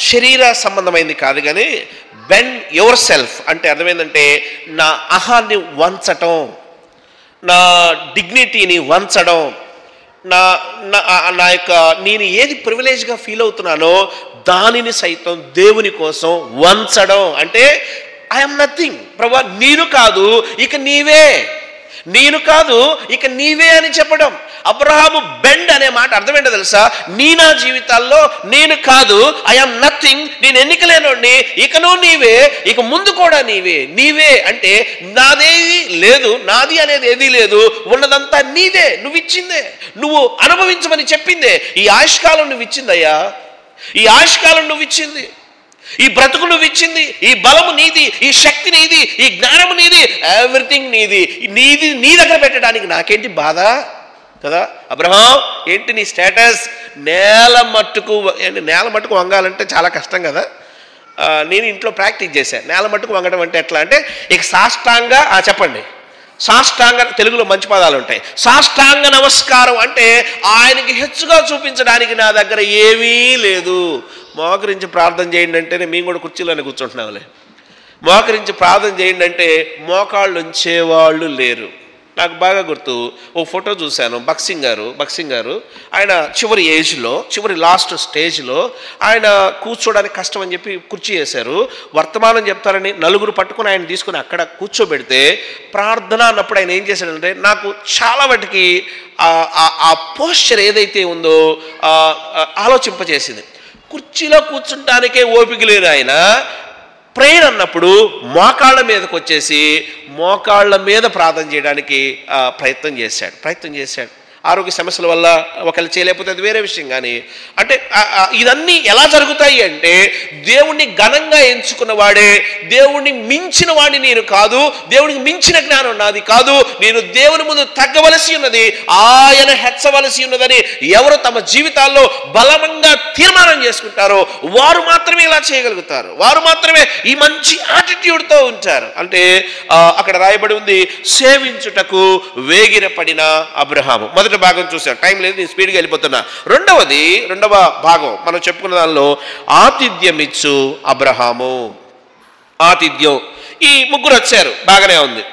శరీర సంబంధమైంది కాదు, కానీ బెండ్ యువర్ సెల్ఫ్ అంటే అర్థమైందంటే నా అహాన్ని వంచటం, నా డిగ్నిటీని వంచడం, నా యొక్క నేను ఏది ప్రివిలేజ్గా ఫీల్ అవుతున్నానో దానిని సైతం దేవుని కోసం వంచడం. అంటే ఐఎమ్ నథింగ్ ప్రభువా, నేను కాదు ఇక నీవే అని చెప్పడం. అబ్రహాము బెండ్ అనే మాట అర్థం ఏంటో తెలుసా? నా జీవితాల్లో నేను కాదు, ఐఎమ్ నథింగ్, నేను ఎన్నికలేనోడిని, ఇకను నీవే, ఇక ముందు కూడా నీవే అంటే నాదేది లేదు, నాది అనేది ఏదీ లేదు, ఉన్నదంతా నీదే, నువ్వు ఇచ్చిందే, నువ్వు అనుభవించమని చెప్పిందే. ఈ ఆయుష్కాలం నువ్వు ఇచ్చిందయ్యా, ఈ ఆయుష్కాలం నువ్వు ఇచ్చింది, ఈ బ్రతుకు నువ్వు ఇచ్చింది, ఈ బలము నీది, ఈ శక్తి నీది, ఈ జ్ఞానము నీది, ఎవ్రీథింగ్ నీది. నీ దగ్గర పెట్టడానికి నాకేంటి బాధ కదా? అబ్రహాం ఏంటి నీ స్టేటస్? నేల మట్టుకు వంగాలంటే చాలా కష్టం కదా. నేను ఇంట్లో ప్రాక్టీస్ చేశాను. నేల మట్టుకు వంగడం అంటే ఎట్లా అంటే, ఇక సాష్టాంగ చెప్పండి, సాష్టాంగ తెలుగులో మంచి పదాలు ఉంటాయి. సాష్టాంగ నమస్కారం అంటే ఆయనకి హెచ్చుగా చూపించడానికి నా దగ్గర ఏమీ లేదు. మోకరించి ప్రార్థన చేయండి అంటే మేము కూడా కుర్చీలోనే కూర్చుంటున్నాంలే. మోకరించి ప్రార్థన చేయండి అంటే మోకాళ్ళు ఉంచేవాళ్ళు లేరు. నాకు బాగా గుర్తు, ఓ ఫోటో చూశాను. బక్సింగ్ గారు ఆయన చివరి లాస్ట్ స్టేజ్లో ఆయన కూర్చోడానికి కష్టం అని చెప్పి కుర్చీ వేశారు. వర్తమానం చెప్తారని నలుగురు పట్టుకుని ఆయన తీసుకుని అక్కడ కూర్చోబెడితే ప్రార్థన అన్నప్పుడు ఆయన ఏం చేశాడంటే, నాకు చాలా వాటికి ఆ పోస్చర్ ఏదైతే ఉందో ఆలోచింపజేసింది. కుర్చీలో కూర్చుంటానికే ఓపిక లేదు ఆయన. ప్రేయర్ అన్నప్పుడు మోకాళ్ళ మీదకి వచ్చేసి మోకాళ్ళ మీద ప్రార్థన చేయడానికి ప్రయత్నం చేశాడు. ఆరోగ్య సమస్యల వల్ల ఒకళ్ళు చేయలేకపోతే అది వేరే విషయం. కానీ అంటే ఇదన్నీ ఎలా జరుగుతాయి అంటే, దేవుణ్ణి ఘనంగా ఎంచుకున్న వాడే, దేవుణ్ణి మించిన వాడిని నేను కాదు, దేవునికి మించిన జ్ఞానం నాది కాదు, నేను దేవుని ముందు తగ్గవలసి ఉన్నది, ఆయన హెచ్చవలసి ఉన్నదని ఎవరు తమ జీవితాల్లో బలమంగా తీర్మానం చేసుకుంటారో వారు మాత్రమే ఇలా చేయగలుగుతారు, వారు మాత్రమే ఈ మంచి యాటిట్యూడ్తో ఉంటారు. అంటే అక్కడ రాయబడి ఉంది, సేవించుటకు వేగిరపడిన అబ్రహాము. మొదటి భాగం చూసాం, టైం లేదు, నేను స్పీడ్గా వెళ్ళిపోతున్నా. రెండవ భాగం మనం చెప్పుకున్న దానిలో ఆతిథ్యమిచ్చు అబ్రహాము. ఆతిథ్యం, ఈ ముగ్గురు వచ్చారు, బాగానే ఉంది.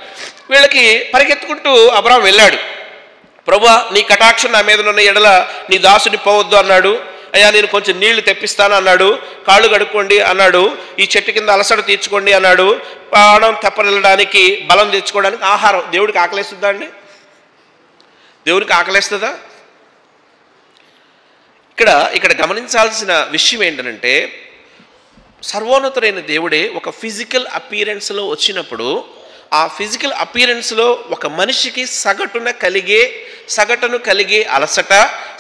వీళ్ళకి పరిగెత్తుకుంటూ అబ్రహాం వెళ్ళాడు. ప్రభువా నీ కటాక్షం నా మీద ఉన్న ఎడల నీ దాసుని పోవద్దు అన్నాడు. అయ్యా నేను కొంచెం నీళ్లు తెప్పిస్తాను అన్నాడు. కాళ్ళు కడుక్కోండి అన్నాడు. ఈ చెట్టు కింద అలసట తీర్చుకోండి అన్నాడు. ప్రాణం తెప్పనిల్లడానికి బలం తెచ్చుకోవడానికి ఆహారం. దేవుడికి ఆకలేస్తుందా అండి? దేవునికి ఆకలేస్తుందా? ఇక్కడ గమనించాల్సిన విషయం ఏంటంటే, సర్వోన్నతుడైన దేవుడే ఒక ఫిజికల్ అపీరెన్స్లో వచ్చినప్పుడు, ఆ ఫిజికల్ అపీరెన్స్లో ఒక మనిషికి సగటును కలిగే అలసట,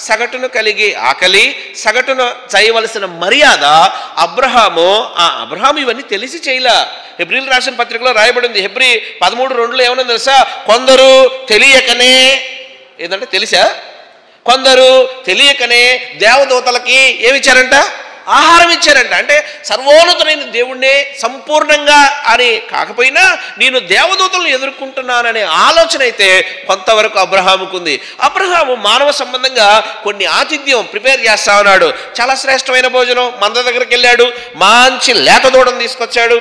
సగటును కలిగి ఆకలి, సగటును చేయవలసిన మర్యాద అబ్రహాము ఇవన్నీ తెలిసి చేయలా. హెబ్రీలు రాసిన పత్రికలో రాయబడింది, హెబ్రీ 13:2 ఏమన్నా తెలుసా? కొందరు తెలియకనే, ఏదంటే తెలుసా, కొందరు తెలియకనే దేవదూతలకి ఏమిచ్చారంట? ఆహారం ఇచ్చారంట. అంటే సర్వోన్నతుడైన దేవుణ్ణే సంపూర్ణంగా అని కాకపోయినా నేను దేవదూతలను ఎదుర్కొంటున్నాననే ఆలోచన అయితే కొంతవరకు అబ్రహాముకుంది. అబ్రహాము మానవ సంబంధంగా కొన్ని ఆతిథ్యం ప్రిపేర్ చేస్తా ఉన్నాడు. చాలా శ్రేష్టమైన భోజనం. మంద దగ్గరికి వెళ్ళాడు, మంచి లేత దూడను తీసుకొచ్చాడు.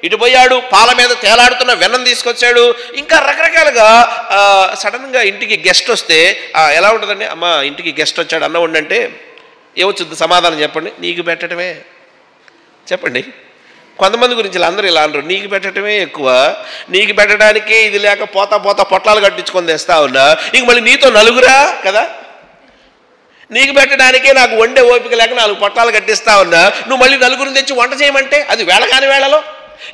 ఇటు పోయాడు, పాల మీద తేలాడుతున్న వెన్నం తీసుకొచ్చాడు. ఇంకా రకరకాలుగా సడన్గా ఇంటికి గెస్ట్ వస్తే ఎలా ఉంటుందండి? అమ్మ ఇంటికి గెస్ట్ వచ్చాడు, అన్నం ఉండంటే ఏమొచ్చుద్ది సమాధానం చెప్పండి? నీకు పెట్టడమే. చెప్పండి. కొంతమంది గురించి అందరూ ఇలా అనరు, నీకు పెట్టడమే ఎక్కువ, నీకు పెట్టడానికే ఇది లేక పోతా పొట్లాలు కట్టించుకొని తెస్తా ఉన్నా, ఇంక మళ్ళీ నీతో నలుగురా కదా, నీకు పెట్టడానికే నాకు వండే ఓపిక లేక 4 పొట్లాలు కట్టిస్తా ఉన్నా, నువ్వు మళ్ళీ నలుగురిని తెచ్చి వంట చేయమంటే అది వేళ కాని వేళలో.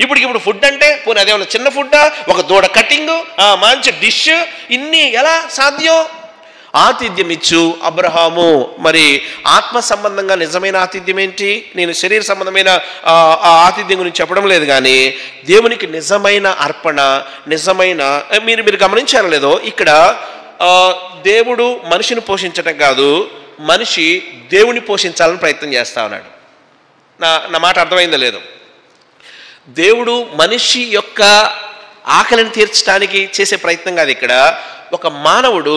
ఇప్పుడు ఫుడ్ అంటే పోనీ అదేమన్నా చిన్న ఫుడ్డా? ఒక దూడ కటింగు, మంచి డిష్, ఇన్ని ఎలా సాధ్యం? ఆతిథ్యం ఇచ్చు అబ్రహాము. మరి ఆత్మ సంబంధంగా నిజమైన ఆతిథ్యం ఏంటి? నేను శరీర సంబంధమైన ఆతిథ్యం గురించి చెప్పడం లేదు, కానీ దేవునికి నిజమైన అర్పణ, నిజమైన మీరు గమనించారో లేదో, ఇక్కడ దేవుడు మనిషిని పోషించటం కాదు, మనిషి దేవుని పోషించాలని ప్రయత్నం చేస్తా ఉన్నాడు. నా మాట అర్థమైందో లేదు? దేవుడు మనిషి యొక్క ఆకలిని తీర్చడానికి చేసే ప్రయత్నం కాదు. ఇక్కడ ఒక మానవుడు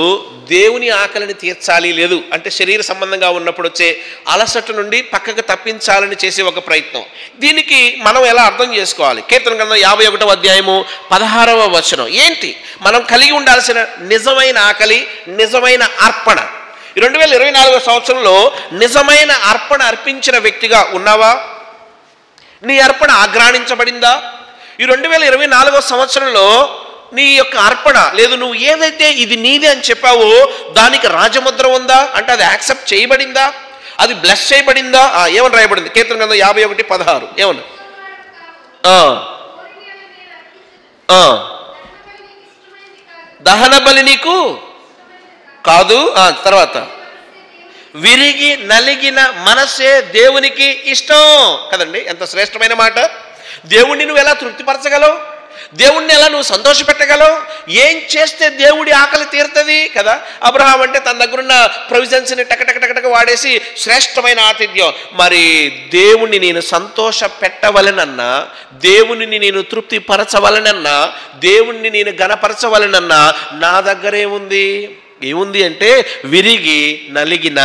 దేవుని ఆకలిని తీర్చాలి, లేదు అంటే శరీర సంబంధంగా ఉన్నప్పుడు వచ్చే అలసట నుండి పక్కకు తప్పించాలని చేసే ఒక ప్రయత్నం. దీనికి మనం ఎలా అర్థం చేసుకోవాలి? కీర్తన గ్రంథం 51వ అధ్యాయము 16వ వచనం ఏంటి? మనం కలిగి ఉండాల్సిన నిజమైన ఆకలి, నిజమైన అర్పణ. 2024వ సంవత్సరంలో నిజమైన అర్పణ అర్పించిన వ్యక్తిగా ఉన్నావా? నీ అర్పణ ఆగ్రాణించబడిందా? ఈ 2024వ సంవత్సరంలో నీ యొక్క అర్పణ, లేదు నువ్వు ఏదైతే ఇది నీదే అని చెప్పావో దానికి రాజముద్ర ఉందా? అంటే అది యాక్సెప్ట్ చేయబడిందా? అది బ్లెస్ చేయబడిందా? ఏమని రాయబడింది? కీర్తన గ్రంథం 51:16 ఏమన్నా? దహన బలి నీకు కాదు. తర్వాత విరిగి నలిగిన మనసే దేవునికి ఇష్టం కదండి. ఎంత శ్రేష్టమైన మాట! దేవుణ్ణి నువ్వు ఎలా తృప్తిపరచగలవు? దేవుణ్ణి ఎలా నువ్వు సంతోషపెట్టగలవు? ఏం చేస్తే దేవుడి ఆకలి తీరుతుంది కదా? అబ్రహాం అంటే తన దగ్గరున్న ప్రొవిజన్స్ని టకటక వాడేసి శ్రేష్టమైన ఆతిథ్యం. మరి దేవుణ్ణి నేను సంతోష పెట్టవలనన్నా, దేవుణ్ణి నేను తృప్తిపరచవలనన్నా, దేవుణ్ణి నేను గణపరచవలనన్నా నా దగ్గరేముంది? ఏముంది అంటే విరిగి నలిగిన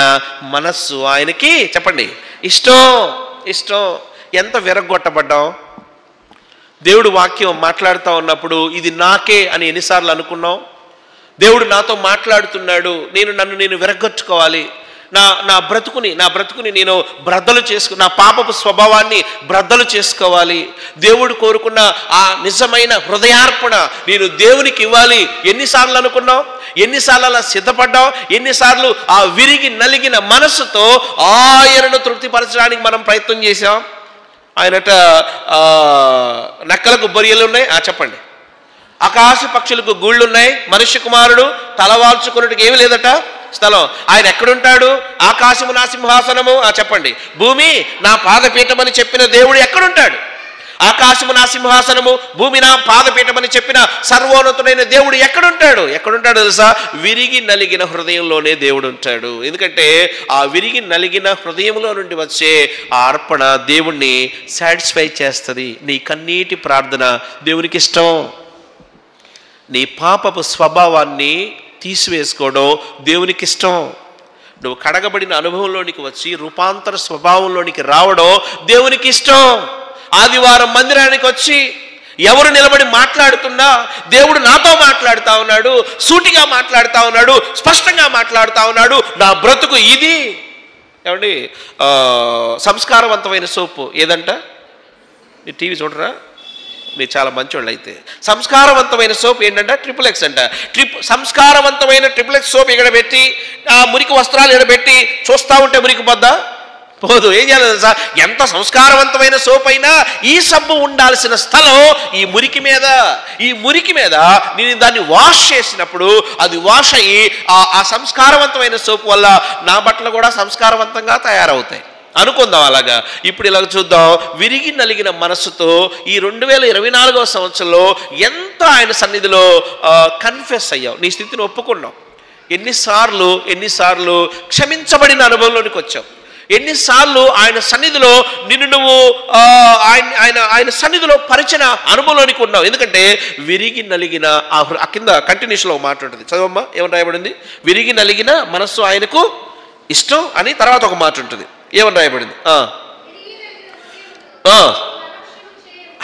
మనస్సు ఆయనకి చెప్పండి ఇష్టం. ఎంత విరగొట్టబడ్డాం! దేవుడు వాక్యం మాట్లాడుతూ ఉన్నప్పుడు ఇది నాకే అని ఎన్నిసార్లు అనుకున్నాం? దేవుడు నాతో మాట్లాడుతున్నాడు, నన్ను నేను విరగొట్టుకోవాలి, నా బ్రతుకుని నేను బ్రద్దలు నా పాపపు స్వభావాన్ని బ్రద్దలు చేసుకోవాలి. దేవుడు కోరుకున్న ఆ నిజమైన హృదయార్పణ నేను దేవునికి ఇవ్వాలి. ఎన్నిసార్లు అనుకున్నాం? ఎన్నిసార్లు అలా సిద్ధపడ్డాం? ఎన్నిసార్లు ఆ విరిగి నలిగిన మనసుతో ఆయనను తృప్తిపరచడానికి మనం ప్రయత్నం చేశాం? ఆయనట నక్కలకు బొరియలు ఉన్నాయి, చెప్పండి. ఆకాశ పక్షులకు గూళ్ళున్నాయి, మనుష్య కుమారుడు తలవాల్చుకున్నట్టుకు ఏమి లేదట స్థలం. ఆయన ఎక్కడుంటాడు? ఆకాశము నా సింహాసనము, చెప్పండి. భూమి నా పాదపీఠమని చెప్పిన దేవుడు ఎక్కడుంటాడు? ఆకాశము నా సింహాసనము, భూమి నా పాదపీఠమని చెప్పిన సర్వోన్నతుడైన దేవుడు ఎక్కడుంటాడు తెలుసా? విరిగి నలిగిన హృదయంలోనే దేవుడు ఉంటాడు. ఎందుకంటే ఆ విరిగి నలిగిన హృదయంలో నుండి వచ్చే ఆ అర్పణ దేవుణ్ణి సాటిస్ఫై చేస్తుంది. నీ కన్నీటి ప్రార్థన దేవునికి ఇష్టం. నీ పాపపు స్వభావాన్ని తీసివేసుకోవడం దేవునికి ఇష్టం. నువ్వు కడగబడిన అనుభవంలోనికి వచ్చి రూపాంతర స్వభావంలోనికి రావడం దేవునికి ఇష్టం. ఆదివారం మందిరానికి వచ్చి ఎవరు నిలబడి మాట్లాడుతున్నా దేవుడు నాతో మాట్లాడుతూ ఉన్నాడు, సూటిగా మాట్లాడుతూ ఉన్నాడు, స్పష్టంగా మాట్లాడుతూ ఉన్నాడు. నా బ్రతుకు ఇది. ఏమండి, సంస్కారవంతమైన సోపు ఏదంట? మీరు టీవీ చూడరా? మీరు చాలా మంచోళ్ళు అయితే. సంస్కారవంతమైన సోప్ ఏంటంట? XXX అంట. సంస్కారవంతమైన XXX సోప్ ఇక్కడ పెట్టి ఆ మురికి వస్త్రాలు ఇక్కడ పెట్టి చూస్తూ ఉంటే మురికి పోదు. ఏం చేయాలి తెలుసా? ఎంత సంస్కారవంతమైన సోప్ అయినా ఈ సబ్బు ఉండాల్సిన స్థలం ఈ మురికి మీద నేను దాన్ని వాష్ చేసినప్పుడు అది వాష్ అయ్యి ఆ సంస్కారవంతమైన సోప్ వల్ల నా బట్టలు కూడా సంస్కారవంతంగా తయారవుతాయి అనుకుందాం. అలాగా ఇప్పుడు ఇలా చూద్దాం. విరిగి నలిగిన మనస్సుతో ఈ 2024వ సంవత్సరంలో ఎంత ఆయన సన్నిధిలో కన్ఫెస్ అయ్యావు, నీ స్థితిని ఒప్పుకున్నావు. ఎన్నిసార్లు క్షమించబడిన అనుభవంలోనికి వచ్చావు. ఎన్నిసార్లు ఆయన సన్నిధిలో నిన్ను నువ్వు ఆయన సన్నిధిలో పరిచిన అనుభవంలోనికి ఉన్నావు. ఎందుకంటే విరిగి నలిగిన ఆ కింద కంటిన్యూషన్లో మాట ఉంటుంది. చదవమ్మా, ఏమని రాయబడింది? విరిగి నలిగిన మనస్సు ఆయనకు ఇష్టం అని తర్వాత ఒక మాట ఉంటుంది. ఏమని రాయబడింది?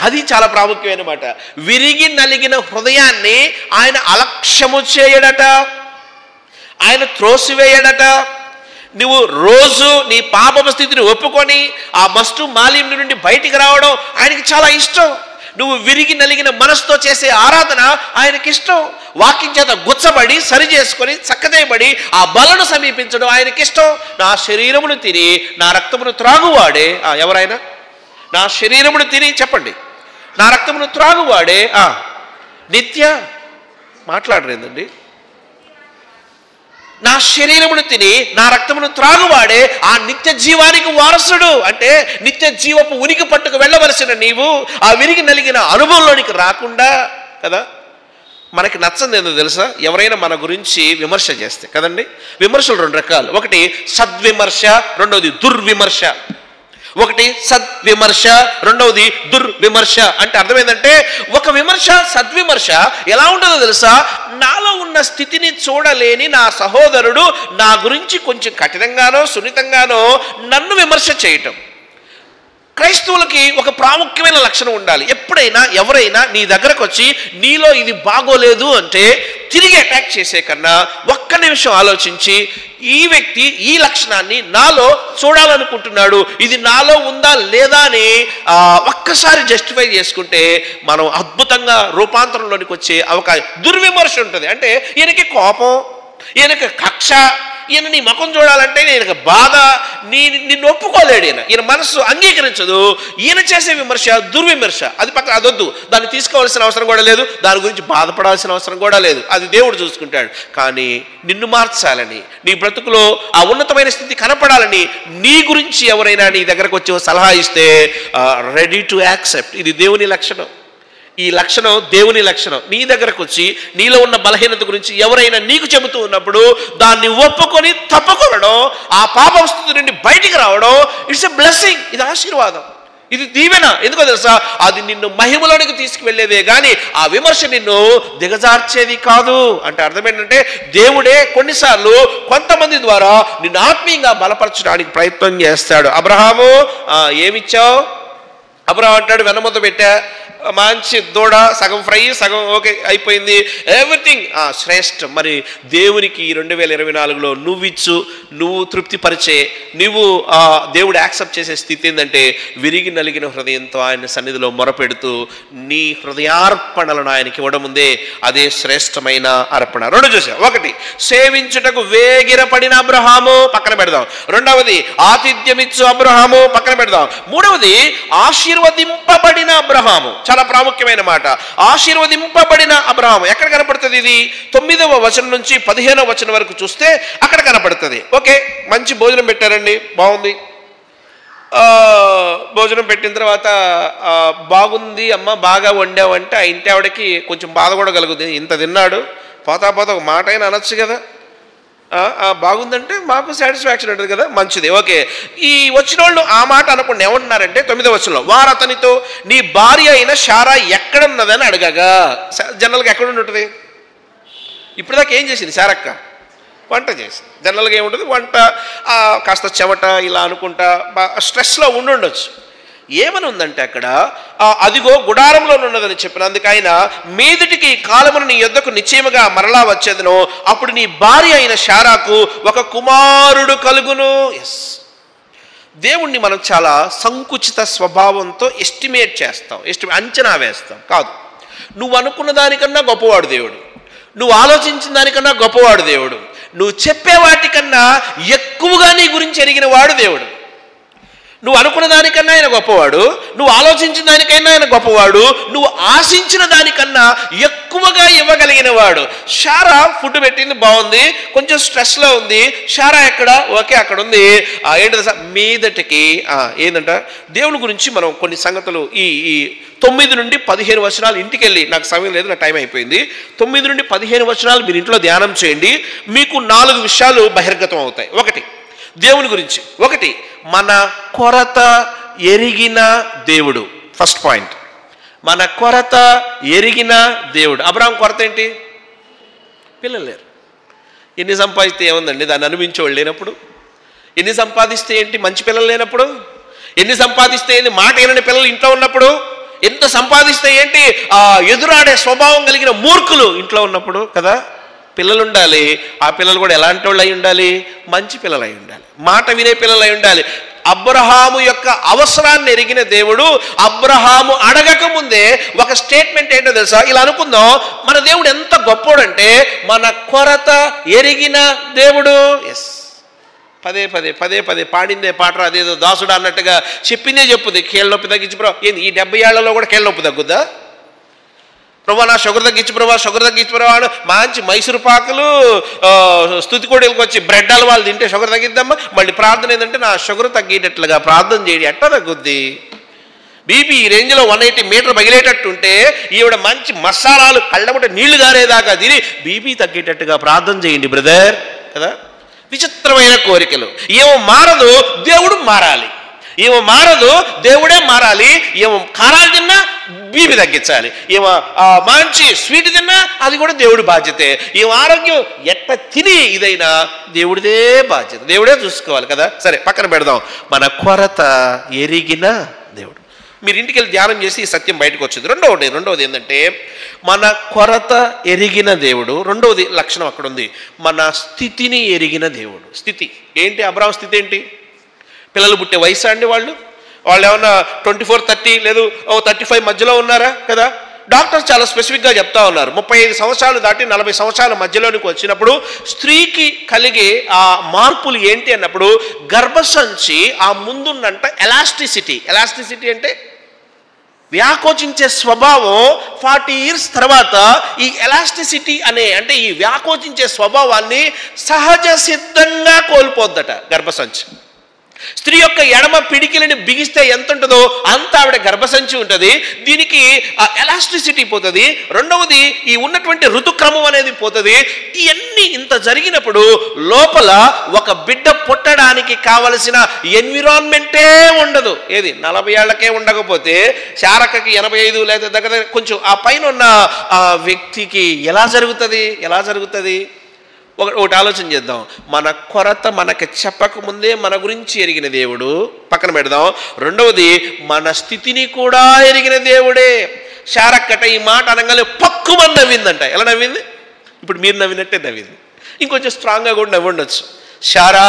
అది చాలా ప్రాముఖ్యమైన మాట. విరిగి నలిగిన హృదయాన్ని ఆయన అలక్ష్యము చేయడట, ఆయన త్రోసివేయడట. నువ్వు రోజు నీ పాపపు స్థితిని ఒప్పుకొని ఆ మస్టు మాలిన్యం నుండి బయటికి రావడం ఆయనకి చాలా ఇష్టం. నువ్వు విరిగి నలిగిన మనసుతో చేసే ఆరాధన ఆయనకి ఇష్టం. వాక్యం చేత గుచ్చబడి సరి చేసుకొని చక్కదేయబడి ఆ బలను సమీపించడం ఆయనకి ఇష్టం. నా శరీరమును తిని నా రక్తమును త్రాగువాడే, ఎవరైనా నా శరీరమును తిని చెప్పండి, నా రక్తమును త్రాగువాడే నిత్య మాట్లాడరేందండి, నా శరీరమును తిని నా రక్తమును త్రాగువాడే ఆ నిత్య జీవానికి వారసుడు. అంటే నిత్య జీవపు ఉనికి పట్టుకు వెళ్ళవలసిన నీవు ఆ విరిగి నలిగిన అనుభవంలోనికి రాకుండా కదా. మనకి నచ్చంది ఏందో తెలుసా? ఎవరైనా మన గురించి విమర్శ చేస్తే కదండి. విమర్శలు 2 రకాలు. ఒకటి సద్విమర్శ, రెండవది దుర్విమర్శ. ఒకటి సద్విమర్శ, రెండవది దుర్విమర్శ. అంటే అర్థం ఏంటంటే ఒక విమర్శ, సద్విమర్శ ఎలా ఉంటుందో తెలుసా? నాలో ఉన్న స్థితిని చూడలేని నా సహోదరుడు నా గురించి కొంచెం కఠినంగానో సున్నితంగానో నన్ను విమర్శ చేయటం. క్రైస్తవులకి ఒక ప్రాముఖ్యమైన లక్షణం ఉండాలి. ఎప్పుడైనా ఎవరైనా నీ దగ్గరకు వచ్చి నీలో ఇది బాగోలేదు అంటే తిరిగి అటాక్ చేసే కన్నా ఒక్క నిమిషం ఆలోచించి ఈ వ్యక్తి ఈ లక్షణాన్ని నాలో చూడాలనుకుంటున్నాడు, ఇది నాలో ఉందా లేదా అని ఒక్కసారి జస్టిఫై చేసుకుంటే మనం అద్భుతంగా రూపాంతరంలోనికి వచ్చే అవకాశం. దుర్విమర్శ ఉంటుంది. అంటే ఈయనకి కోపం, ఈయనకి కక్ష, ఈయన నీ ముఖం చూడాలంటే ఈయనకి బాధ, నిన్ను ఒప్పుకోలేడు. ఈయన మనస్సు అంగీకరించదు. ఈయన చేసే విమర్శ దుర్విమర్శ. అది పక్కన, అదొద్దు, దాన్ని తీసుకోవాల్సిన అవసరం కూడా లేదు, దాని గురించి బాధపడాల్సిన అవసరం కూడా లేదు. అది దేవుడు చూసుకుంటాడు. కానీ నిన్ను మార్చాలని, నీ బ్రతుకులో ఆ ఉన్నతమైన స్థితి కనపడాలని నీ గురించి ఎవరైనా నీ దగ్గరకు వచ్చి సలహా ఇస్తే రెడీ టు యాక్సెప్ట్. ఇది దేవుని లక్షణం. ఈ లక్షణం దేవుని లక్షణం. నీ దగ్గరకు వచ్చి నీలో ఉన్న బలహీనత గురించి ఎవరైనా నీకు చెబుతూ ఉన్నప్పుడు దాన్ని ఒప్పుకొని తప్పుకోవడం, ఆ పాప స్థితి నుండి బయటికి రావడం, ఇట్స్ ఎ బ్లెస్సింగ్. ఇది ఆశీర్వాదం, ఇది దీవెన. ఎందుకో తెలుసా? అది నిన్ను మహిమలోనికి తీసుకువెళ్ళేదే కానీ ఆ విమర్శ నిన్ను దిగజార్చేది కాదు. అంటే అర్థం ఏంటంటే దేవుడే కొన్నిసార్లు కొంతమంది ద్వారా నిన్ను ఆత్మీయంగా బలపరచడానికి ప్రయత్నం చేస్తాడు. అబ్రహాము ఏమిచ్చావు? అబ్రహాం అంటాడు, వెన్నముద్ద పెట్టా, మంచి దూడ, సగం ఫ్రై, సగం ఓకే అయిపోయింది, ఎవ్రీథింగ్ శ్రేష్టం. మరి దేవునికి 2024లో నువ్వు తృప్తిపరిచే, నువ్వు దేవుడు యాక్సెప్ట్ చేసే స్థితి ఏంటంటే విరిగి నలిగిన హృదయంతో ఆయన సన్నిధిలో మొరపెడుతూ నీ హృదయార్పణలను ఆయనకి ఇవ్వడం ఉందే, అదే శ్రేష్టమైన అర్పణ. 2 చూసాం. ఒకటి సేవించుటకు వేగిరపడిన అబ్రహాము, పక్కన పెడదాం. రెండవది ఆతిథ్యమిచ్చు అబ్రహాము, పక్కన పెడదాం. మూడవది ఆశీర్వదింపబడిన అబ్రహాము. చాలా ప్రాముఖ్యమైన మాట. ఆశీర్వదింపబడిన అబ్రహాము ఎక్కడ కనపడుతుంది? ఇది 9వ వచనం నుంచి 15వ వచనం వరకు చూస్తే అక్కడ కనపడుతుంది. ఓకే, మంచి భోజనం పెట్టారండి, బాగుంది. భోజనం పెట్టిన తర్వాత బాగుంది అమ్మ, బాగా వండావు అంటే ఆ ఇంటి ఆవిడకి కొంచెం బాధ కూడా కలుగుతుంది. ఇంత తిన్నాడు, పోతా ఒక మాట అయినా అనొచ్చు కదా. బాగుందంటే మాకు సాటిస్ఫాక్షన్ ఉంటుంది కదా, మంచిది. ఓకే, ఈ వచ్చిన వాళ్ళు ఆ మాట అనకుండా ఏమంటున్నారంటే 9వ వచనంలో వారు అతనితో నీ భార్య అయిన శారా ఎక్కడున్నదని అడగగా. జనరల్గా ఎక్కడ ఉంటుంది? ఇప్పటిదాకా ఏం చేసింది శారక్క? వంట చేసింది. జనరల్గా ఏముంటుంది? వంట, కాస్త చెమట ఇలా అనుకుంటా స్ట్రెస్లో ఉండుండొచ్చు. ఏమని ఉందంటే అక్కడ, అదిగో గుడారంలో ఉన్నదని చెప్పినందుకు ఆయన మీదిటికి కాలమును నీ యొద్దకు నిశ్చయముగా మరలా వచ్చేదను, అప్పుడు నీ భార్య అయిన శారాకు ఒక కుమారుడు కలుగును. ఎస్, దేవుణ్ణి మనం చాలా సంకుచిత స్వభావంతో ఎస్టిమేట్ చేస్తాం, అంచనా వేస్తాం. కాదు, నువ్వు అనుకున్న దానికన్నా గొప్పవాడు దేవుడు, నువ్వు ఆలోచించిన దానికన్నా గొప్పవాడు దేవుడు, నువ్వు చెప్పే వాటికన్నా ఎక్కువగా నీ గురించి ఎరిగిన వాడు దేవుడు. నువ్వు అనుకున్న దానికన్నా ఆయన గొప్పవాడు, నువ్వు ఆలోచించిన దానికైనా ఆయన గొప్పవాడు, నువ్వు ఆశించిన దానికన్నా ఎక్కువగా ఇవ్వగలిగిన వాడు. షారా ఫుడ్ పెట్టింది, బాగుంది, కొంచెం స్ట్రెస్లో ఉంది. షారా ఎక్కడ? ఓకే, అక్కడ ఉంది. ఏంటి సార్ మీదటికి ఏంటంట దేవుని గురించి మనం కొన్ని సంగతులు ఈ 9 నుండి 15 వచనాలు ఇంటికి వెళ్ళి, నాకు సమయం లేదు, నా టైం అయిపోయింది. 9 నుండి 15 వచనాలు మీరు ఇంట్లో ధ్యానం చేయండి. మీకు 4 విషయాలు బహిర్గతం అవుతాయి. ఒకటి దేవుని గురించి, ఒకటి మన కొరత ఎరిగిన దేవుడు. ఫస్ట్ పాయింట్, మన కొరత ఎరిగిన దేవుడు. అబ్రాహాం కొరత ఏంటి? పిల్లలు లేరు. ఎన్ని సంపాదిస్తే ఏముందండి, దాన్ని అనుభవించేవాళ్ళు లేనప్పుడు? ఎన్ని సంపాదిస్తే ఏంటి మంచి పిల్లలు లేనప్పుడు? ఎన్ని సంపాదిస్తే ఏంటి మాట ఏనని పిల్లలు ఇంట్లో ఉన్నప్పుడు? ఎంత సంపాదిస్తే ఏంటి ఎదురాడే స్వభావం కలిగిన మూర్ఖులు ఇంట్లో ఉన్నప్పుడు కదా? పిల్లలు ఉండాలి. ఆ పిల్లలు కూడా ఎలాంటి వాళ్ళు అయి ఉండాలి? మంచి పిల్లలు అయి ఉండాలి, మాట వినే పిల్లలు అయి ఉండాలి. అబ్రహాము యొక్క అవసరాన్ని ఎరిగిన దేవుడు అబ్రహాము అడగక ముందే ఒక స్టేట్మెంట్ ఏంటో తెలుసా? ఇలా అనుకుందాం, మన దేవుడు ఎంత గొప్పోడంటే మన కొరత ఎరిగిన దేవుడు. ఎస్, పదే పదే పదే పదే పాడిందే పాటరా, అదేదో దాసుడు అన్నట్టుగా చెప్పిందే చెప్పుద్ది. కీళ్ళ నొప్పి తగ్గించి ప్రభా, ఏంది ఈ 70 ఏళ్లలో కూడా కీళ్ళ నొప్పి తగ్గుద్దా? ప్రభా నా షుగర్ తగ్గించి ప్రభా, షుగర్ తగ్గించి ప్రభా అని మంచి మైసూరు పాకులు స్తుతికోడీలకు వచ్చి బ్రెడ్ హల్వాలు తింటే షుగర్ తగ్గిద్దామా? మళ్ళీ ప్రార్థన ఏంటంటే నా షుగర్ తగ్గేటట్లుగా ప్రార్థన చేయడి. ఎట్లా తగ్గుద్ది? బీపీ ఈ రేంజ్లో 180 మీటర్ పగిలేటట్టుంటే ఈవిడ మంచి మసాలాలు కళ్ళబట్ట నీళ్లు గారేదాకా తిని బీపీ తగ్గేటట్టుగా ప్రార్థన చేయండి బ్రదర్ కదా. విచిత్రమైన కోరికలు. ఏమో మారదు, దేవుడు మారాలి. ఏమో మారదు, దేవుడే మారాలి. ఏమో కారాలు తిన్నా బీపీ తగ్గించాలి. ఏమో మంచి స్వీట్ తిన్నా అది కూడా దేవుడి బాధ్యతే. ఏమో ఆరోగ్యం ఎట్ట తిని ఇదైనా దేవుడిదే బాధ్యత, దేవుడే చూసుకోవాలి కదా. సరే పక్కన పెడదాం. మన కొరత ఎరిగిన దేవుడు. మీరు ఇంటికి వెళ్ళి ధ్యానం చేసి ఈ సత్యం బయటకు వచ్చింది. రెండవది ఏంటంటే మన కొరత ఎరిగిన దేవుడు. రెండవది లక్షణం అక్కడ ఉంది, మన స్థితిని ఎరిగిన దేవుడు. స్థితి ఏంటి? అబ్రాహాము స్థితి ఏంటి? పిల్లలు పుట్టే వయసు అండి వాళ్ళు ఏమన్నా 24, 30 లేదు 35 మధ్యలో ఉన్నారా కదా? డాక్టర్స్ చాలా స్పెసిఫిక్గా చెప్తా ఉన్నారు, 35 సంవత్సరాలు దాటి 40 సంవత్సరాల మధ్యలోనికి వచ్చినప్పుడు స్త్రీకి కలిగే ఆ మార్పులు ఏంటి అన్నప్పుడు గర్భసంచి ఆ ముందున్నంట ఎలాస్టిసిటీ అంటే వ్యాకోచించే స్వభావం 40 years తర్వాత ఈ ఎలాస్టిసిటీ అంటే ఈ వ్యాకోచించే స్వభావాన్ని సహజ సిద్ధంగా కోల్పోద్దట గర్భసంచి. స్త్రీ యొక్క ఎడమ పిడికిలని బిగిస్తే ఎంత ఉంటుందో అంత ఆవిడ గర్భసంచి ఉంటుంది. దీనికి ఎలాస్టిసిటీ పోతుంది. రెండవది ఈ ఉన్నటువంటి ఋతుక్రమం అనేది పోతుంది. ఇవన్నీ ఇంత జరిగినప్పుడు లోపల ఒక బిడ్డ పుట్టడానికి కావలసిన ఎన్విరాన్మెంటే ఉండదు. ఏది 40 ఏళ్లకే ఉండకపోతే శారకకి 85 లేదా దగ్గర కొంచెం ఆ పైన ఉన్న వ్యక్తికి ఎలా జరుగుతుంది? ఒకటి ఆలోచన చేద్దాం. మన కొరత మనకి చెప్పకముందే మన గురించి ఎరిగిన దేవుడు పక్కన పెడదాం. రెండవది మన స్థితిని కూడా ఎరిగిన దేవుడే. శారక్కట ఈ మాట అనగానే పక్కుమని నవ్విందంట. ఎలా నవ్వింది? ఇప్పుడు మీరు నవ్వినట్టే నవ్వింది. ఇంకొంచెం స్ట్రాంగ్గా కూడా నవ్వి ఉండొచ్చు. శారా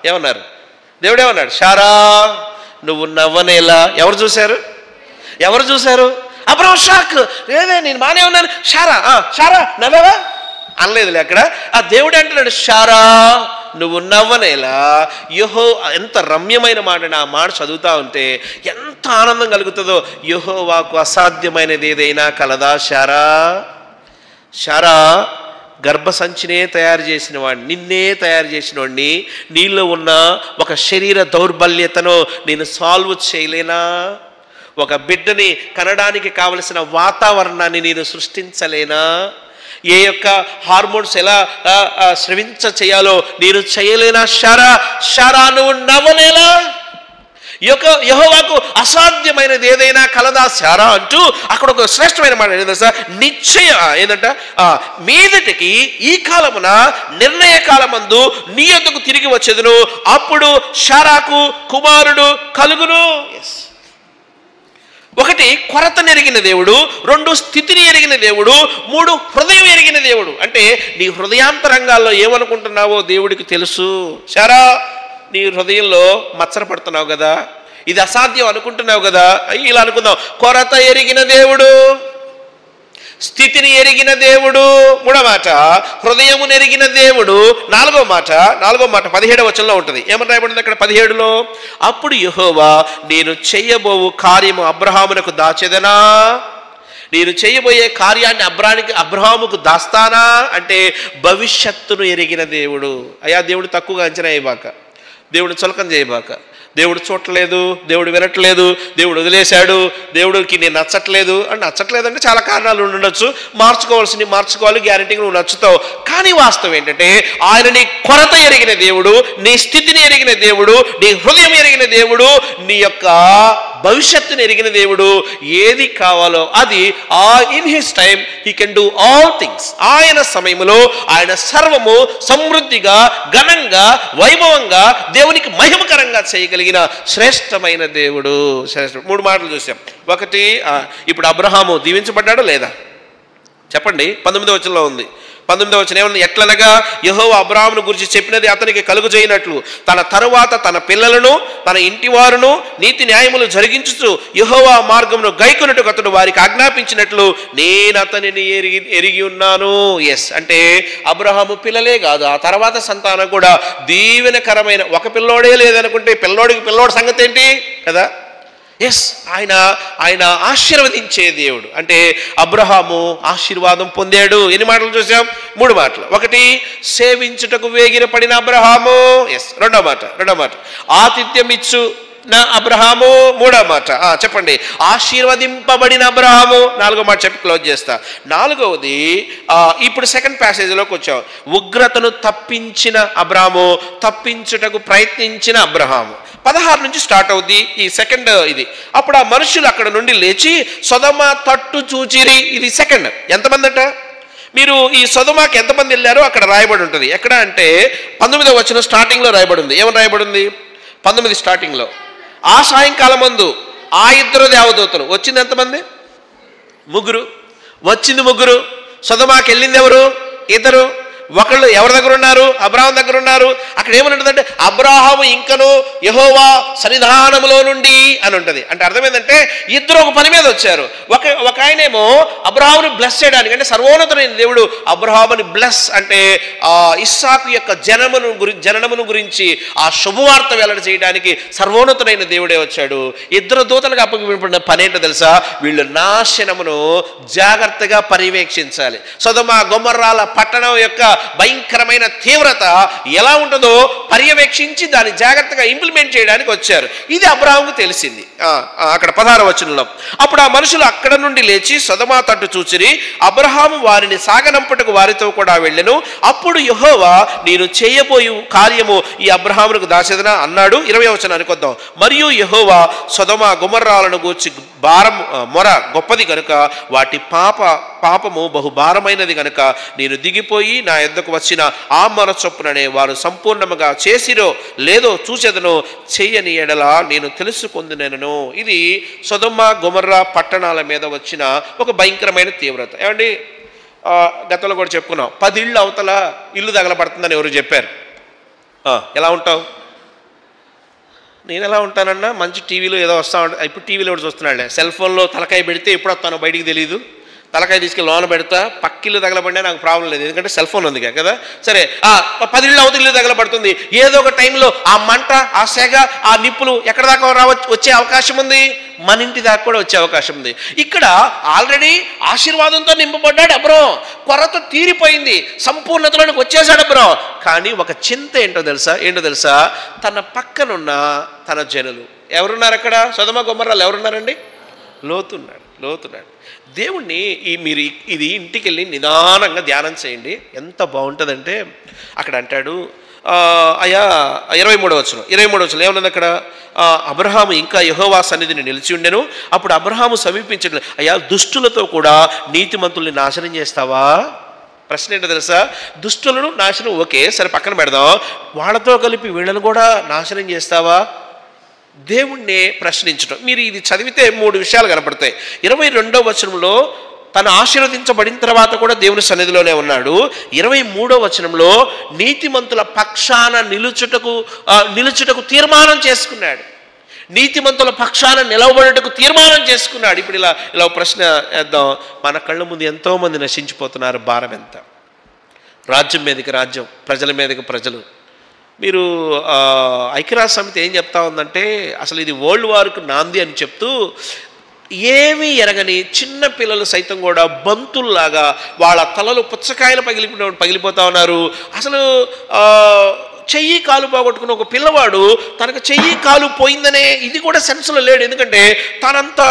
ఏమన్నారు? దేవుడేమన్నాడు? శారా నువ్వు నవ్వనేలా. ఎవరు చూశారు? అబ్రహాము షాక్. లేదే నేను బాగానే ఉన్నాను. శారా నవ్వవా అనలేదులే. అక్కడ ఆ దేవుడు అంటున్నాడు, శారా నువ్వు నవ్వనేలా. ఎంత రమ్యమైన మాట. ఆ మాట చదువుతా ఉంటే ఎంత ఆనందం కలుగుతుందో. యెహోవాకు అసాధ్యమైనది ఏదైనా కలదా? శారా గర్భసంచినే తయారు చేసిన వాడిని, నిన్నే తయారు చేసిన వాడిని, నీలో ఉన్న ఒక శరీర దౌర్బల్యతను నేను సాల్వ్ చేయలేనా? ఒక బిడ్డని కనడానికి కావలసిన వాతావరణాన్ని నేను సృష్టించలేనా? ఏ యొక్క హార్మోన్స్ ఎలా స్రవించ చేయాలో నేను చేయలేనా? శారా నువ్వు నవ్వనేలా. యెహోవాకు అసాధ్యమైనది ఏదైనా కలదా శారా అంటూ అక్కడ ఒక శ్రేష్టమైన మాట ఏంటంటే సార్, నిశ్చయం ఏంటంట, మీదటికి ఈ కాలమున నిర్ణయ కాలమందు నీ యొద్దకు తిరిగి వచ్చేదును, అప్పుడు శారాకు కుమారుడు కలుగును. ఒకటి కొరతను ఎరిగిన దేవుడు, 2 స్థితిని ఎరిగిన దేవుడు, 3 హృదయం ఎరిగిన దేవుడు. అంటే నీ హృదయాంతరంగాల్లో ఏమనుకుంటున్నావో దేవుడికి తెలుసు. శారా నీ హృదయంలో మచ్చర పడుతున్నావు కదా, ఇది అసాధ్యం అనుకుంటున్నావు కదా. ఇలా అనుకుందాం, కొరత ఎరిగిన దేవుడు, స్థితిని ఎరిగిన దేవుడు, మూడో మాట హృదయమును ఎరిగిన దేవుడు, నాలుగో మాట 17వ వచనంలో ఉంటుంది. ఏమని రాయబడింది అక్కడ 17లో? అప్పుడు యెహోవా నేను చెయ్యబోవు కార్యము అబ్రహామునకు దాచెదనా, నేను చేయబోయే కార్యాన్ని అబ్రహాముకు దాస్తానా అంటే భవిష్యత్తును ఎరిగిన దేవుడు. అయ్యా దేవుడు తక్కువగా అంచనా వేయబాక, దేవుడు చులకన చేయబాక. దేవుడు చూడట్లేదు, దేవుడు వినట్లేదు, దేవుడు వదిలేశాడు, దేవుడికి నేను నచ్చట్లేదు అంటే నచ్చట్లేదంటే చాలా కారణాలు ఉండొచ్చు. మార్చుకోవాల్సినవి మార్చుకోవాలి, గ్యారెంటీగా నువ్వు నచ్చుతావు. కానీ వాస్తవం ఏంటంటే ఆయన నీ కొరత ఎరిగిన దేవుడు, నీ స్థితిని ఎరిగిన దేవుడు, నీ హృదయం ఎరిగిన దేవుడు, నీ యొక్క భవిష్యత్తుని ఎరిగిన దేవుడు. ఏది కావాలో అది in his time he can do all things. ఆయన సమయంలో ఆయన సర్వము సమృద్ధిగా, ఘనంగా, వైభవంగా, దేవునికి మహిమకరంగా చేయగలిగిన శ్రేష్టమైన దేవుడు. మూడు మాటలు చూసాం. ఒకటి, ఇప్పుడు అబ్రహాము దీవించబడ్డాడు లేదా చెప్పండి. 19వ వచనంలో ఉంది. 19వ వచనం ఏమన్నా? ఎట్లనగా యెహోవా అబ్రహామును గురించి చెప్పినది అతనికి కలుగజేయనట్లు తన తరువాత తన పిల్లలను తన ఇంటి వారును నీతి న్యాయములు జరిగించుచు యెహోవా మార్గమును గైకొనుటకు అతడు వారికి ఆజ్ఞాపించినట్లు నేను అతనిని ఎరిగి ఉన్నాను. ఎస్ అంటే అబ్రహాము పిల్లలే కాదు, ఆ తర్వాత సంతానం కూడా దీవెనకరమైన. ఒక పిల్లోడే లేదనుకుంటే పిల్లోడి సంగతి ఏంటి కదా. ఎస్ ఆయన ఆశీర్వదించే దేవుడు. అంటే అబ్రహాము ఆశీర్వాదం పొందాడు. ఎన్ని మాటలు చూసాం? 3 మాటలు. ఒకటి, సేవించుటకు వేగిర పడిన అబ్రహాము. ఎస్. రెండో మాట ఆతిథ్యం ఇచ్చు నా అబ్రహాము. మూడో మాట చెప్పండి, ఆశీర్వదింపబడిన అబ్రహాము. నాలుగో మాట చెప్పి క్లోజ్ చేస్తా. నాలుగవది, ఇప్పుడు సెకండ్ ప్యాసేజ్లోకి వచ్చాం. ఉగ్రతను తప్పించిన అబ్రహాము, తప్పించుటకు ప్రయత్నించిన అబ్రహాము. 16 నుంచి స్టార్ట్ అవుద్ది ఈ సెకండ్ ఇది. అప్పుడు ఆ మనుషులు అక్కడ నుండి లేచి సొదొమ తట్టు చూచిరి. ఇది సెకండ్. ఎంతమంది అంట? మీరు ఈ సొదొమకి ఎంతమంది వెళ్ళారో అక్కడ రాయబడి ఉంటుంది. ఎక్కడ అంటే 19వ వచనం స్టార్టింగ్లో రాయబడి ఉంది. ఏమని రాయబడి ఉంది? 19 స్టార్టింగ్లో, ఆ సాయంకాలం మందు ఆ ఇద్దరు దేవదూతలు. వచ్చింది ఎంతమంది? 3. వచ్చింది 3. సొదొమకి వెళ్ళింది ఎవరు? 2. ఒకళ్ళు ఎవరి దగ్గర ఉన్నారు? అబ్రహాం దగ్గర ఉన్నారు. అక్కడ ఏమనుంటుందంటే అబ్రహాము ఇంకను యెహోవా సన్నిధానములో నుండి అని ఉంటుంది. అంటే అర్థమైందంటే ఇద్దరు ఒక పని మీద వచ్చారు. ఒక ఆయనేమో అబ్రహాముని బ్లెస్ చేయడానికి, అంటే సర్వోన్నతమైన దేవుడు అబ్రహాముని బ్లెస్ అంటే ఇస్సాకు యొక్క జననమును గురించి ఆ శుభవార్త వెల్లడి చేయడానికి సర్వోన్నతమైన దేవుడే వచ్చాడు. ఇద్దరు దూతలకు అప్పగింపబడిన పని ఏంటో తెలుసా? వీళ్ళు నాశనమును జాగ్రత్తగా పర్యవేక్షించాలి. సొదొమ గొమొర్రాల పట్టణం యొక్క భయంకరమైన తీవ్రత ఎలా ఉంటుందో పర్యవేక్షించి దాన్ని జాగ్రత్తగా ఇంప్లిమెంట్ చేయడానికి వచ్చారు. ఇది అబ్రహాముకు తెలిసింది. అక్కడ 16వ వచనంలో, అప్పుడు ఆ మనుషులు అక్కడ నుండి లేచి సొదొమ తట్టు చూచిరి. అబ్రహాము వారిని సాగనంపుటకు వారితో కూడా వెళ్ళెను. అప్పుడు యెహోవా నేను చేయబోయు కార్యము ఈ అబ్రహామునకు దాచెదనా అన్నాడు. 20వ వచనానికి వద్దాం. మరియు యెహోవా సొదొమ గొమొర్రాలను గూర్చి మొర గొప్పది గనుక వాటి పాపము బహుభారమైనది గనుక నేను దిగిపోయి నా యొద్దకు వచ్చిన ఆ మొర చొప్పుననే వారు సంపూర్ణముగా చేసిరో లేదో చూచెదను, చెయ్యని ఎడల నేను తెలుసుకొందునెను. ఇది సొదొమ గొమొర్రా పట్టణాల మీద వచ్చిన ఒక భయంకరమైన తీవ్రత. ఏమండి, గతంలో కూడా చెప్పుకున్నాం, 10 ఇళ్ళు అవతల ఇల్లు తగలబడుతుందని ఎవరు చెప్పారు? ఎలా ఉంటావు? నేను ఎలా ఉంటానన్నా, మంచి టీవీలో ఏదో వస్తా ఉంటా. ఇప్పుడు టీవీలో కూడా చూస్తున్నాడులే, సెల్ ఫోన్లో తలకాయ పెడితే ఎప్పుడు వస్తానో బయటికి తెలియదు. తలకాయ తీసుకెళ్ళి లోన పెడతా, పక్కిల్లు తగలబడినా నాకు ప్రాబ్లం లేదు, ఎందుకంటే సెల్ ఫోన్ ఉంది కదా. సరే, 10 ఇళ్ళు అవతల ఇల్లు తగలబడుతుంది. ఏదో ఒక టైంలో ఆ మంట, ఆ సెగ, ఆ నిప్పులు ఎక్కడ దాకా వచ్చే అవకాశం ఉంది? మన ఇంటి దాకా కూడా వచ్చే అవకాశం ఉంది. ఇక్కడ ఆల్రెడీ ఆశీర్వాదంతో నింపబడ్డాడు అబ్రహాం, కొరత తీరిపోయింది, సంపూర్ణతలోకి వచ్చేసాడు అబ్రహాం. కానీ ఒక చింత ఏంటో తెలుసా? తన పక్కనున్న తన జనులు ఎవరున్నారు అక్కడ? సొదొమ గొమొర్రాలు ఎవరున్నారండి? లోతున్నాడు. దేవుణ్ణి మీరు ఇది ఇంటికి వెళ్ళి నిదానంగా ధ్యానం చేయండి, ఎంత బాగుంటుందంటే అక్కడ అంటాడు, అయ్యా 23వ వచనం ఏమన్నది అక్కడ? అబ్రహాము ఇంకా యెహోవా సన్నిధిని నిలిచి ఉండెను. అప్పుడు అబ్రహాము సమీపించడం, అయ్యా దుష్టులతో కూడా నీతిమంతుల్ని నాశనం చేస్తావా? ప్రశ్న ఏంటో తెలుసా? దుష్టులను నాశనం ఓకే, సరే పక్కన పెడదాం, వాళ్ళతో కలిపి వీళ్ళను కూడా నాశనం చేస్తావా? దేవుణ్ణి ప్రశ్నించడం. మీరు ఇది చదివితే 3 విషయాలు కనపడతాయి. 22వ వచనంలో తను ఆశీర్వదించబడిన తర్వాత కూడా దేవుని సన్నిధిలోనే ఉన్నాడు. 23వ వచనంలో నీతిమంతుల పక్షాన నిలుచుటకు తీర్మానం చేసుకున్నాడు. నీతిమంతుల పక్షాన నిలవబడటకు తీర్మానం చేసుకున్నాడు. ఇప్పుడు ఇలా ప్రశ్న వేద్దాం, మన కళ్ళ ముందు ఎంతోమంది నశించిపోతున్నారు. భారం ఎంత? రాజ్యం మీదకి రాజ్యం, ప్రజల మీదకి ప్రజలు. మీరు ఐక్యరాజ్య సమితి ఏం చెప్తా ఉందంటే అసలు ఇది వరల్డ్ వార్కు నాంది అని చెప్తూ ఏమీ ఎరగని చిన్న పిల్లలు సైతం కూడా బంతుల్లాగా వాళ్ళ తలలు పుచ్చకాయలు పగిలిపోతా ఉన్నారు. అసలు చెయ్యి కాలు పోగొట్టుకున్న ఒక పిల్లవాడు తనకు చెయ్యి కాలు పోయిందనే ఇది కూడా సెన్స్లో లేడు. ఎందుకంటే తనంతా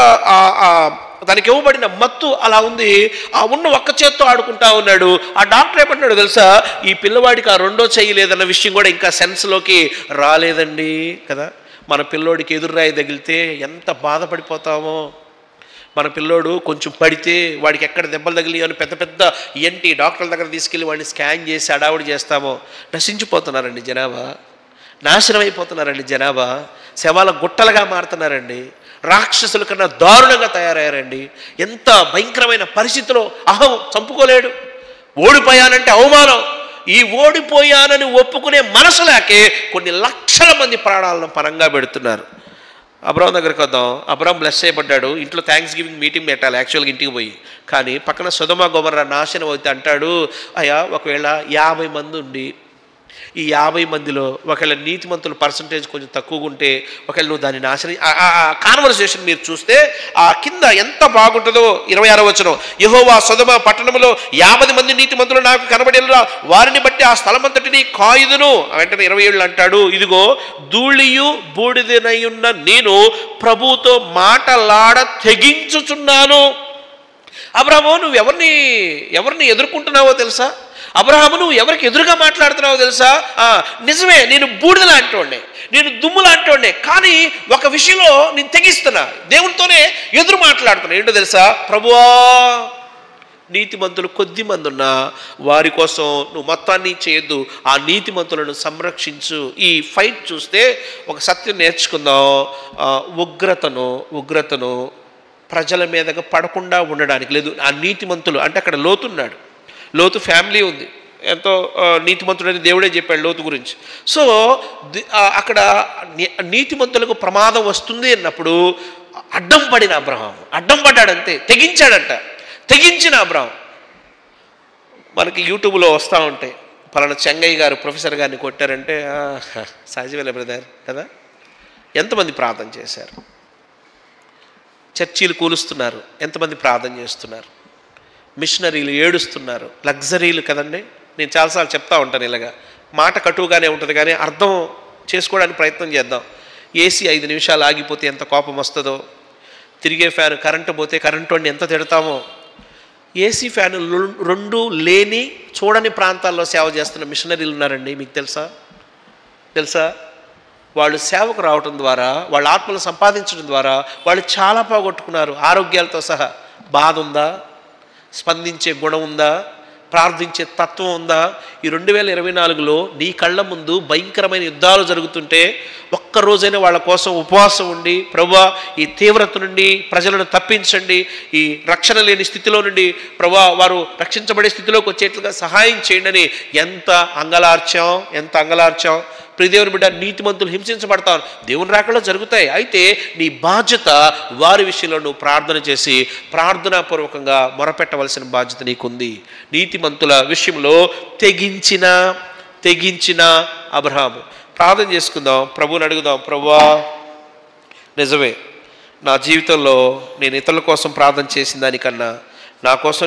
దానికి ఇవ్వబడిన మత్తు అలా ఉంది. ఆ ఉన్న ఒక్క చేత్తో ఆడుకుంటా ఉన్నాడు. ఆ డాక్టర్ ఏమంటున్నాడు తెలుసా, ఈ పిల్లవాడికి ఆ రెండో చెయ్యి లేదన్న విషయం కూడా ఇంకా సెన్స్లోకి రాలేదండి కదా. మన పిల్లోడికి ఎదురురాయి తగిలితే ఎంత బాధపడిపోతామో, మన పిల్లోడు కొంచెం పడితే వాడికి ఎక్కడ దెబ్బలు తగిలి అని పెద్ద పెద్ద ENT డాక్టర్ల దగ్గర తీసుకెళ్ళి వాడిని స్కాన్ చేసి అడావుడి చేస్తామో. నశించిపోతున్నారండి జనాభా, నాశనం అయిపోతున్నారండి జనాభా, శవాల గుట్టలుగా మారుతున్నారండి, రాక్షసుల కన్నా దారుణంగా తయారయ్యారండి. ఎంత భయంకరమైన పరిస్థితిలో అహం చంపుకోలేడు. ఓడిపోయానంటే అవమానం. ఈ ఓడిపోయానని ఒప్పుకునే మనసు లేకే కొన్ని లక్షల మంది ప్రాణాలను పరంగా పెడుతున్నారు. అబ్రాహం దగ్గరికి వద్దాం. అబ్రాహం బ్లెస్ చేయబడ్డాడు. ఇంట్లో థ్యాంక్స్ గివింగ్ మీటింగ్ పెట్టాలి యాక్చువల్గా ఇంటికి పోయి. కానీ పక్కన సొదొమ గొమొర్రా నాశనం అవుతే అంటాడు, అయ్యా ఒకవేళ 50 మంది ఉండి ఈ 50 మందిలో ఒకవేళ నీతిమంతుల పర్సంటేజ్ కొంచెం తక్కువగా ఉంటే ఒకవేళ నువ్వు దాన్ని నాశనం. కాన్వర్సేషన్ మీరు చూస్తే ఆ కింద ఎంత బాగుంటుందో. 26వ వచనం, యెహోవా సొదొమ పట్టణంలో 50 మంది నీతిమంతులు నాకు కనబడేలా వారిని బట్టి ఆ స్థలమంతటిని కాయుదును. వెంటనే 27 అంటాడు, ఇదిగో ధూళియు బూడిదనయున్న నేను ప్రభువుతో మాటలాడ తెగించుచున్నాను. అబ్రాహాము నువ్వు ఎవరిని ఎదుర్కొంటున్నావో తెలుసా? అబ్రాహాము నువ్వు ఎవరికి ఎదురుగా మాట్లాడుతున్నావో తెలుసా? నిజమే, నేను బూడిద లాంటోడ్నే, నేను దుమ్ము లాంటోడ్నే, కానీ ఒక విషయంలో నేను తెగిస్తున్నా, దేవునితోనే ఎదురు మాట్లాడుతున్నా. ఏంటో తెలుసా? ప్రభువా, నీతిమంతులు కొద్ది మంది ఉన్నా వారి కోసం నువ్వు మొత్తాన్ని చేయొద్దు, ఆ నీతిమంతులను సంరక్షించు. ఈ ఫైట్ చూస్తే ఒక సత్యం నేర్చుకుందాం. ఉగ్రతను ప్రజల మీదగా పడకుండా ఉండడానికి లేదు. ఆ నీతిమంతులు అంటే అక్కడ లోతున్నాడు, లోతు ఫ్యామిలీ ఉంది, ఎంతో నీతిమంతుడని దేవుడే చెప్పాడు లోతు గురించి. సో అక్కడ నీతిమంతులకు ప్రమాదం వస్తుంది అన్నప్పుడు అడ్డం పడిన అబ్రహాం అడ్డం పడ్డాడంతే, తెగించిన అబ్రహాం. మనకి యూట్యూబ్లో వస్తూ ఉంటాయి, పలానా చెంగయ్య గారు ప్రొఫెసర్ గారిని కొట్టారంటే సహజమేలే బ్రదర్ కదా. ఎంతమంది ప్రార్థన చేశారు, చర్చీలు కూలుస్తున్నారు, ఎంతమంది ప్రార్థన చేస్తున్నారు, మిషనరీలు ఏడుస్తున్నారు, లగ్జరీలు కదండి. నేను చాలాసార్లు చెప్తా ఉంటాను, ఇలాగా మాట కటువుగానే ఉంటుంది కానీ అర్థం చేసుకోవడానికి ప్రయత్నం చేద్దాం. ఏసీ 5 నిమిషాలు ఆగిపోతే ఎంత కోపం వస్తుందో, తిరిగే ఫ్యాన్ కరెంటు పోతే కరెంటు వాడిని ఎంత తిడతామో. ఏసీ ఫ్యాన్ 2 లేని చూడని ప్రాంతాల్లో సేవ చేస్తున్న మిషనరీలు ఉన్నారండి, మీకు తెలుసా? వాళ్ళు సేవకు రావటం ద్వారా, వాళ్ళ ఆత్మలు సంపాదించడం ద్వారా వాళ్ళు చాలా పోగొట్టుకున్నారు, ఆరోగ్యాలతో సహా. బాధ ఉందా? స్పందించే గుణం ఉందా? ప్రార్థించే తత్వం ఉందా? ఈ 2024లో నీ కళ్ళ ముందు భయంకరమైన యుద్ధాలు జరుగుతుంటే ఒక్కరోజైనా వాళ్ళ కోసం ఉపవాసం ఉండి, ప్రభువా ఈ తీవ్రత నుండి ప్రజలను తప్పించండి, ఈ రక్షణ లేని స్థితిలో నుండి ప్రభువా వారు రక్షించబడే స్థితిలోకి వచ్చేట్లుగా సహాయం చేయండి అని ఎంత అంగలార్చాం. ప్రియదేవుని బిడ్డ, నీతిమంతులు హింసించబడతారు, దేవుని రాకలో జరుగుతాయి. అయితే నీ బాధ్యత వారి విషయంలో నువ్వు ప్రార్థన చేసి ప్రార్థనాపూర్వకంగా మొరపెట్టవలసిన బాధ్యత నీకుంది. నీతిమంతుల విషయంలో తెగించిన అబ్రహాము. ప్రార్థన చేసుకుందాం, ప్రభువుని అడుగుదాం. ప్రభువా, నిజమే, నా జీవితంలో నేను ఇతరుల కోసం ప్రార్థన చేసిన దానికన్నా నా కోసం